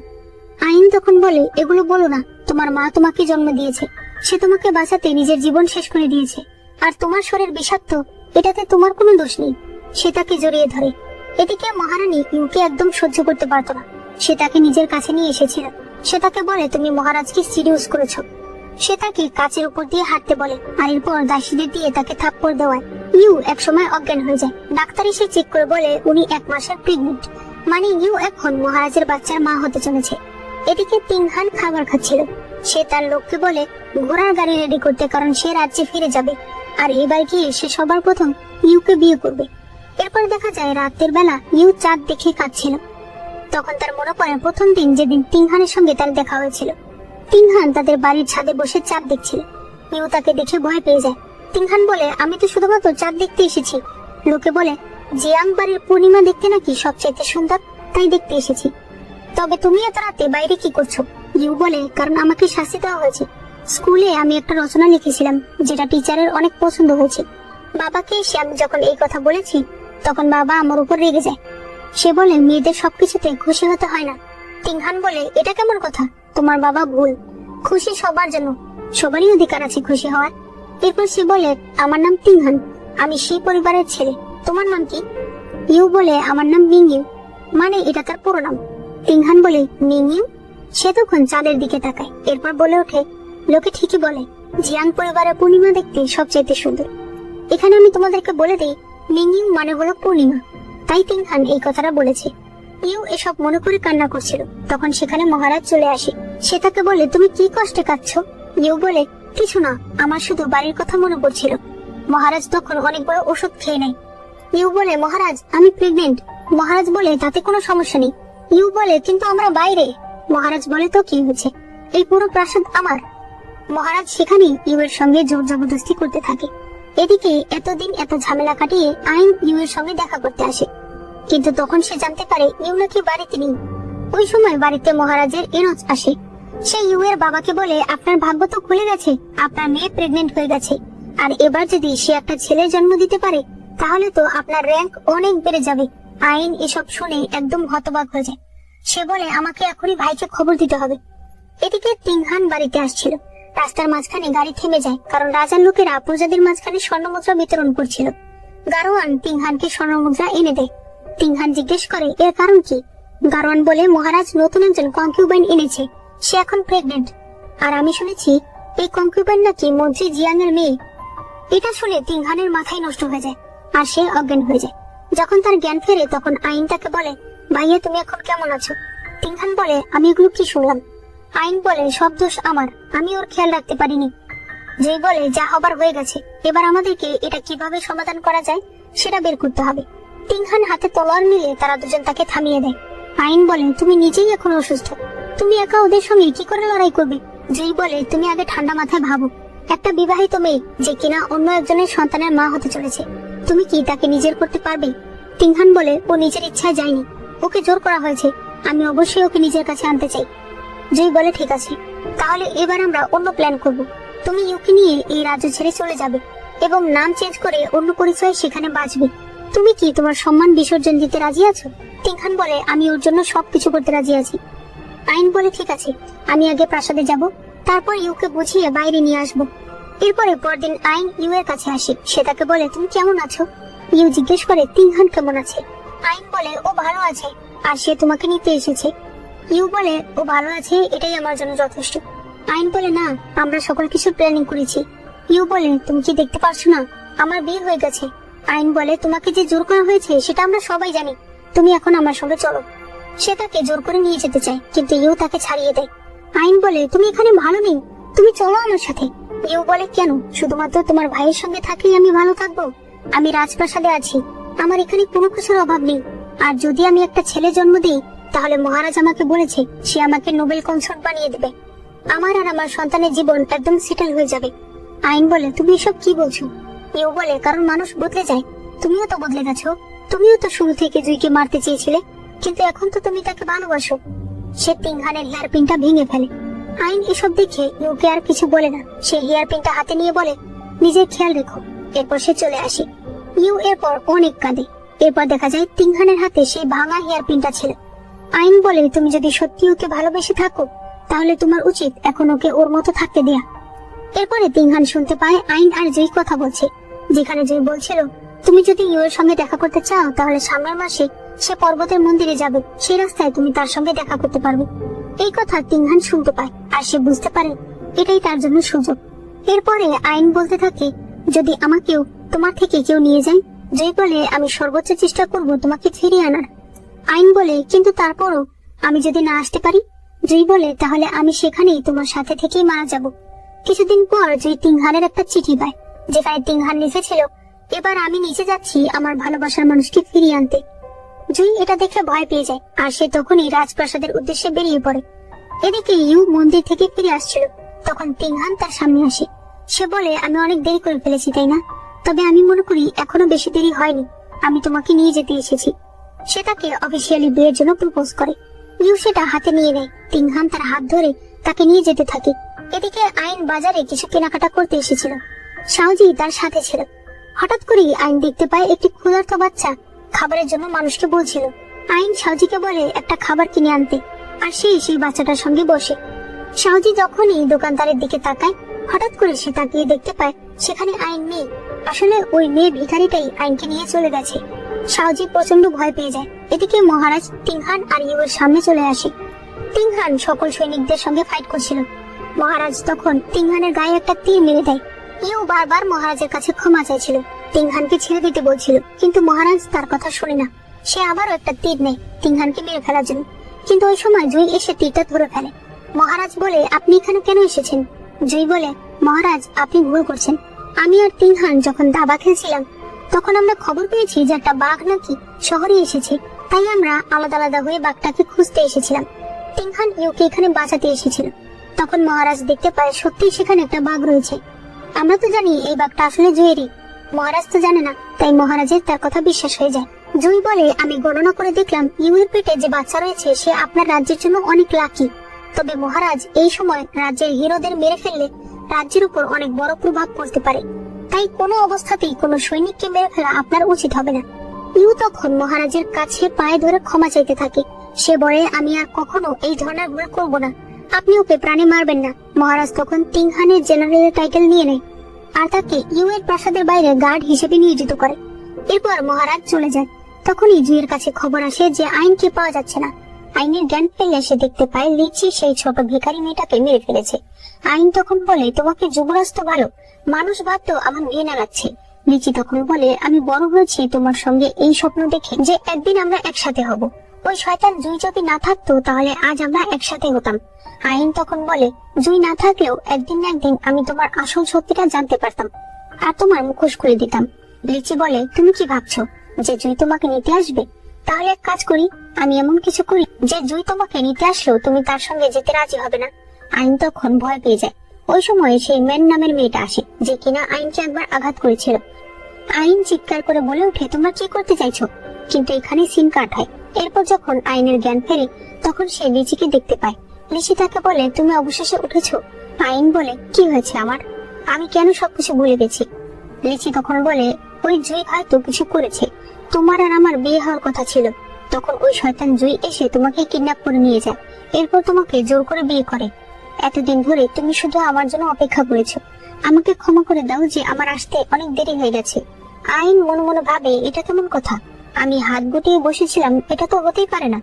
আইন তখন বলে, এগুলো বলো না, তোমার মা তোমাকে জন্ম দিয়েছে, সে তোমাকে বাঁচাতে নিজের জীবন শেষ করে দিয়েছে, আর তোমার শরীর বিষাক্ত, এটাতে তোমার কোনো দোষ নেই। সে তাকে জড়িয়ে ধরে। এদিকে মহারানী ইউকে একদম সহ্য করতে পারত না। সে তাকে নিজের কাছে নিয়ে এসেছিল। সে তাকে বলে, তুমি মহারাজকে সিরিয়াস করেছো। সে তাকে কাচের উপর দিয়ে হাঁটতে বলে, আর এরপর দাসীদের দিয়ে তাকে থাপ্পড় দেওয়ায়। ইউ একসময় অজ্ঞান হয়ে যায়। ডাক্তার এসে চেক করে বলে উনি 1 মাসের প্রেগনেন্ট, মানে ইউ এখন মহারাজের বাচ্চার মা হতে চলেছে। এদিকে তিংহান খাবার খাচ্ছিল। সে তার লোককে বলে ঘোড়ার গাড়ি রেডি করতে, কারণ সে রাজ্যে ফিরে যাবে, আর এবার গিয়ে সে সবার প্রথম ইউকে বিয়ে করবে। এরপর দেখা যায় রাতের বেলা ইউ চাঁদ দেখে কাঁদছিল। তখন তার মনে পড়ে প্রথম দিন যেদিন তিংহানের সঙ্গে তার দেখা হয়েছিল। তিংহান তাদের বাড়ির ছাদে বসে চাঁদ দেখছিল। ইউ তাকে দেখে ভয় পেয়ে যায়। তিংহান বলে, আমি তো শুধুমাত্র চাঁদ দেখতে এসেছি, লোকে বলে জিয়াং বাড়ির পূর্ণিমা দেখতে নাকি সবচেয়ে সুন্দর, তাই দেখতে এসেছি। তবে তুমি এত রাতে বাইরে কি করছো? ইউ বলে, কারণ আমাকে শাস্তি দেওয়া হয়েছে। স্কুলে আমি একটা রচনা লিখেছিলাম যেটা টিচারের অনেক পছন্দ হয়েছে। বাবাকে এসে আমি যখন এই কথা বলেছি তখন বাবা আমার উপর রেগে যায়। সে বলে মেয়েদের সবকিছুতে খুশি হতে হয় না। তিংহান বলে, এটা কেমন কথা? তোমার বাবা ভুল। খুশি সবার জন্য, সবারই অধিকার আছে খুশি হওয়ার। এরপর সে বলে, আমার নাম তিংহান, আমি সেই পরিবারের ছেলে। তোমার নাম কি? ইউ বলে, আমার নাম মিংইউ, মানে এটা তার পুরো নাম। তিংহান বলে, মিংইউ? সে তখন চাঁদের দিকে তাকায়, এরপর বলে ওঠে, লোকে ঠিকই বলে জিয়াং পরিবারের পূর্ণিমা দেখতে সবচেয়ে সুন্দর। এখানে আমি তোমাদেরকে বলে দিই, মিংইউ মানে হলো পূর্ণিমা, তাই তিংহান এই কথাটা বলেছে। ইউ এসব মনে করে কান্না করছিল, তখন সেখানে মহারাজ চলে আসে। সে তাকে বলে, তুমি কি কষ্টে কাঁদছো? ইউ বলে, কিছু না, আমার শুধু বাড়ির কথা মনে পড়ছিল। মহারাজ তখন অনেক বড় ওষুধ খেয়ে নেয়। ইউ বলে, মহারাজ আমি প্রেগনেন্ট। মহারাজ বলে, তাতে কোনো সমস্যা নেই। ইউ বলে, কিন্তু আমরা বাইরে। মহারাজ বলে, তো কি হয়েছে, এই পুরো প্রাসাদ আমার। মহারাজ সেখানে ইউ এর সঙ্গে জোর জবরদস্তি করতে থাকে। এদিকে এতদিন এত ঝামেলা কাটিয়ে আইন ইউ এর সঙ্গে দেখা করতে আসে, কিন্তু তখন সে জানতে পারে ইউ নাকি বাড়িতে নেই। ওই সময় বাড়িতে মহারাজের এনজ আসে। সে ইউ এর বাবাকে বলে, আপনার ভাগ্য তো খুলে গেছে, আপনার মেয়ে প্রেগনেন্ট হয়ে গেছে, আর এবার যদি সে একটা ছেলের জন্ম দিতে পারে তাহলে তো আপনার র্যাঙ্ক অনেক বেড়ে যাবে। আইন এসব শুনে একদম হতবাক হয়ে যায়। সে বলে, আমাকে এখনই ভাইকে খবর দিতে হবে। এদিকে তিংহান বাড়িতে আসছিল। রাস্তার মাঝখানে গাড়ি থেমে যায়, কারণ রাজার লোকেরা প্রজাদের মাঝখানে স্বর্ণমুদ্রা বিতরণ করছিল। গারোয়ান তিংহানকে স্বর্ণমুদ্রা এনে দেয়। তিংহান জিজ্ঞেস করে, এর কারণ কি? গারোয়ান বলে, মহারাজ নতুন একজন কনকিউবাইন এনেছে, সে এখন প্রেগনেন্ট, আর আমি শুনেছি এই কনকিউবাইন নাকি মন্ত্রী জিয়াং এর মেয়ে। এটা শুনে তিংহানের মাথায় নষ্ট হয়ে যায়, আর সে অজ্ঞান হয়ে যায়। যখন তার জ্ঞান ফেরে তখন আইন তাকে বলে, ভাইয়া তুমি এখন কেমন আছো? তিংহান বলে, আমি এগুলো কি শুনলাম? আইন বলে, সব দোষ আমার, আমি ওর খেয়াল রাখতে পারিনি। যেই বলে, যা হবার হয়ে গেছে, এবার আমাদেরকে এটা কিভাবে সমাধান করা যায় সেটা বের করতে হবে। তিংহান হাতে তলোয়ার নিয়ে তারা দুজন তাকে থামিয়ে দেয়। আইন বলে, তুমি নিজেই এখন অসুস্থ, তুমি একা ওদের সঙ্গে কি করে লড়াই করবে? যেই বলে, তুমি আগে ঠান্ডা মাথায় ভাবো, একটা বিবাহিত মেয়ে যে কিনা অন্য একজনের সন্তানের মা হতে চলেছে, তুমি কি তাকে নিজের করতে পারবে? তিংহান বলে, ও নিজের ইচ্ছায় যায়নি, ওকে জোর করা হয়েছে, আমি অবশ্যই ওকে নিজের কাছে আনতে চাই। যেই বলে, ঠিক আছে, তাহলে এবার আমরা অন্য প্ল্যান করব। তুমি ইউকে নিয়ে এই রাজ্য ছেড়ে চলে যাবে এবং নাম চেঞ্জ করে অন্য পরিচয়ে সেখানে বাঁচবে। তুমি কি তোমার সম্মান বিসর্জন দিতে রাজি আছো? তিংহান বলে, আমি ওর জন্য সবকিছু করতে রাজি আছি। আইন বলে, ঠিক আছে, আমি আগে প্রাসাদে যাব, তারপর ইউকে বুঝিয়ে বাইরে নিয়ে আসবো। এরপরে পরদিন আইন ইউ এর কাছে আসে। সে তাকে বলে, তুমি কেমন আছো? ইউ জিজ্ঞেস করে, তিংহান কেমন আছে? আইন বলে, ও ভালো আছে, আর সে তোমাকে নিতে এসেছে। ইউ বলে, ও ভালো আছে, এটাই আমার জন্য যথেষ্ট। আইন বলে, না, আমরা সকল কিছু প্ল্যানিং করেছি। ইউ বলে, তুমি কি দেখতে পারছো না, আমার বিয়ে হয়ে গেছে। আইন বলে, তোমাকে যে জোর করা হয়েছে সেটা আমরা সবাই জানি, তুমি এখন আমার সঙ্গে চলো। সে তাকে জোর করে নিয়ে যেতে চায়, কিন্তু ইউ তাকে ছাড়িয়ে দেয়। আইন বলে, তুমি এখানে ভালো নেই, তুমি চলো আমার সাথে। ইউ বলে, কেন? শুধুমাত্র তোমার ভাইয়ের সঙ্গে থাকলেই আমি ভালো থাকবো? আমি রাজপ্রাসাদে আছি, আমার এখানে কোনো কিছুর অভাব নেই, আর যদি আমি একটা ছেলে জন্ম দিই তাহলে মহারাজ আমাকে বলেছে সে আমাকে নোবেল কনসর্ট বানিয়ে দেবে, আমার আর আমার সন্তানের জীবন একদম সেটেল হয়ে যাবে। আইন বলে, তুমি এসব কি বলছো? ইউ বলে, কারণ মানুষ বদলে যায়, তুমিও তো বদলে গেছো, তুমিও তো শুরু থেকে জুইকে মারতে চেয়েছিলে, কিন্তু এখন তো তুমি তাকে ভালোবাসো। সে তিংহানের হেয়ার পিনটা ভেঙে ফেলে। আইন এসব দেখে ইউকে আর কিছু বলে না, সে হেয়ার পিনটা হাতে নিয়ে বলে, নিজের খেয়াল রেখো। এরপর সে চলে আসে। ইউ এরপর অনেক কাঁদে। এরপর দেখা যায় তিংহানের হাতে সেই ভাঙা হেয়ার পিনটা ছিল। আইন বলে, তুমি যদি সত্যি ওকে ভালোবেসে থাকো তাহলে তোমার উচিত এখন ওকে ওর মতো থাকতে দেয়া। এরপরে তিংহান শুনতে পায় আইন আর জয়ী কথা বলছে, যেখানে জয়ী বলছিল, তুমি যদি ইউ এর সঙ্গে দেখা করতে চাও তাহলে সামনের মাসে সে পর্বতের মন্দিরে যাবে, সেই রাস্তায় তুমি তার সঙ্গে দেখা করতে পারবে। এই কথা তিংহান শুনতে পায়, আর সে বুঝতে পারে এটাই তার জন্য সুযোগ। এরপরে আইন বলতে থাকে, যদি আমাকেও তোমার থেকে কেউ নিয়ে যায়। জয়ী বলে, আমি সর্বোচ্চ চেষ্টা করব তোমাকে ফিরিয়ে আনার। আইন বলে, কিন্তু তারপরও আমি যদি না আসতে পারি? জয়ী বলে, তাহলে আমি সেখানেই তোমার সাথে থেকেই মারা যাব। কিছুদিন পর জয়ী তিংহানের একটা চিঠি পায়, যেখানে তিংহান লিখেছিল, এবার আমি নিচে যাচ্ছি আমার ভালোবাসার মানুষকে ফিরিয়ে আনতে। জয়ী এটা দেখে ভয় পেয়ে যায়, আর সে তখনই রাজপ্রাসাদের উদ্দেশ্যে বেরিয়ে পড়ে। এদিকে ইউ মন্দির থেকে ফিরে আসছিল, তখন তিংহান তার সামনে আসে। সে বলে, আমি অনেক দেরি করে ফেলেছি তাই না? তবে আমি মনে করি এখনো বেশি দেরি হয়নি, আমি তোমাকে নিয়ে যেতে এসেছি। সে তাকে অফিসিয়ালি বিয়ের জন্য প্রপোজ করে। ইউ সেটা হাতে নিয়ে নেয়। তিংহান তার হাত ধরে তাকে নিয়ে যেতে থাকে। এদিকে আইন বাজারে কিছু কেনাকাটা করতে এসেছিল। শাওজি তার সাথে ছিল। হঠাৎ করেই আইন দেখতে পায় একটি ক্ষুধার্ত বাচ্চা খাবারের জন্য মানুষকে বলছিল। আইন শাওজিকে বলে একটা খাবার কিনে আনতে, আর সেই বাচ্চাটার সঙ্গে বসে। শাওজি যখনই দোকানদারের দিকে তাকায়, হঠাৎ করে সে তাকিয়ে দেখতে পায় সেখানে আইন নেই। আসলে ওই মেয়ে ভিখারিটাই আইনকে নিয়ে চলে গেছে। শাওজি প্রচন্ড ভয় পেয়ে যায়। এদিকে মহারাজ তিংহান আর ইউ এর সামনে চলে আসে। তিংহান সকল সৈনিকদের সঙ্গে ফাইট করছিল। মহারাজ তখন তিংহানের গায়ে একটা তীর মেরে দেয়। ইউ বারবার মহারাজের কাছে ক্ষমা চাইছিল, তিংহানকে ছেড়ে দিতে বলছিল, কিন্তু মহারাজ তার কথা শুনে না। সে আবারও একটা তীর নেয় তিংহানকে মেরে ফেলার জন্য, কিন্তু ওই সময় জুই এসে তীরটা ধরে ফেলে। মহারাজ বলে, আপনি এখানে কেন এসেছেন? জুই বলে, মহারাজ আপনি ভুল করছেন। আমি আর তিংহান যখন দাবা খেলছিলাম, তখন আমরা খবর পেয়েছি যে একটা বাঘ নাকি শহরে এসেছে, তাই আমরা আলাদা আলাদা হয়ে বাঘটাকে খুঁজতে এসেছিলাম। তিংহান ইউকে এখানে বাঁচাতে এসেছিল। তখন মহারাজ দেখতে পায় সত্যি সেখানে একটা বাঘ রয়েছে। আমরা তো জানি এই বাঘটা আসলে জুয়েরই, মহারাজ তো জানে না, তাই মহারাজের তার কথা বিশ্বাস হয়ে যায়। জুই বলে, আমি গণনা করে দেখলাম ইউ এর পেটে যে বাচ্চা রয়েছে সে আপনার রাজ্যের জন্য অনেক লাকি। তবে মহারাজ, এই সময় রাজ্যের হিরোদের মেরে ফেললে রাজ্যের উপর অনেক বড় প্রভাব পড়তে পারে, তাই কোনো অবস্থাতেই কোনো সৈনিককে মেরে ফেলা আপনার উচিত হবে না। ইউ তখন মহারাজের কাছে পায়ে ধরে ক্ষমা চাইতে থাকে। সে বলে, আমি আর কখনো এই ধরনের ভুল করবো না, আপনি ওকে প্রাণে মারবেন না। মহারাজ তখন তিংহানের জেনারেলের টাইটেল নিয়ে নেয় আর তাকে ইউ এর প্রাসাদের বাইরে গার্ড হিসেবে নিয়োজিত করে। এরপর মহারাজ চলে যায়। তখনই জুইয়ের কাছে খবর আসে যে আইনকে পাওয়া যাচ্ছে না। আইনের জ্ঞান ফেলে সে দেখতে পায় লিচি সেই ছোট ভিখারি মেয়েটাকে মেরে ফেলেছে। আইন তখন বলে, তোমাকে যুবরাজ তো ভালো, মানুষ ভাবতো আমার ঘৃণা লাগছে। লিচি তখন বলে, আমি বড় হয়েছি তোমার সঙ্গে এই স্বপ্ন দেখে যে একদিন আমরা একসাথে হব। ওই শয়তান জুই যদি না থাকতো তাহলে আজ আমরা একসাথে হতাম। আইন তখন বলে, জুই না থাকলেও একদিন না একদিন আমি তোমার আসল সত্যিটা জানতে পারতাম আর তোমার মুখোশ খুলে দিতাম। লিচি বলে, তুমি কি ভাবছো যে জুই তোমাকে নিতে আসবে? তাহলে এক কাজ করি, আমি এমন কিছু করি যে জুই তোমাকে নিতে আসলেও তুমি তার সঙ্গে যেতে রাজি হবে না। আইন তখন ভয় পেয়ে যায়। ওই সময় সেই ম্যান নামের মেয়েটা আসে, যে কিনা আইনকে একবার আঘাত করেছিল। আইন চিৎকার করে বলে ওঠে, তোমরা কি করতে চাইছো? কিন্তু এখানে সিন কাট হয়। এরপর যখন আইনের জ্ঞান ফেরে তখন সে লিচিকে দেখতে পায়। লিচি তাকে বলে, তুমি অবশেষে উঠেছো? আইন বলে, কি হয়েছে আমার? আমি কেন সবকিছু ভুলে গেছি? লিচি তখন বলে, ওই জুই হয়তো কিছু করেছে, তোমার আর আমার বিয়ে হওয়ার কথা ছিল, তখন ওই শয়তান জুই এসে তোমাকে কিডন্যাপ করে নিয়ে যায়, এরপর তোমাকে জোর করে বিয়ে করে। এতদিন ধরে তুমি শুধু আমার জন্য অপেক্ষা করেছো, আমাকে ক্ষমা করে দাও যে আমার আসতে অনেক দেরি হয়ে গেছে। আইন মনে মনে ভাবে, এটা কেমন কথা, আমি হাত গুটিয়ে বসেছিলাম, এটা তো হতেই পারে না।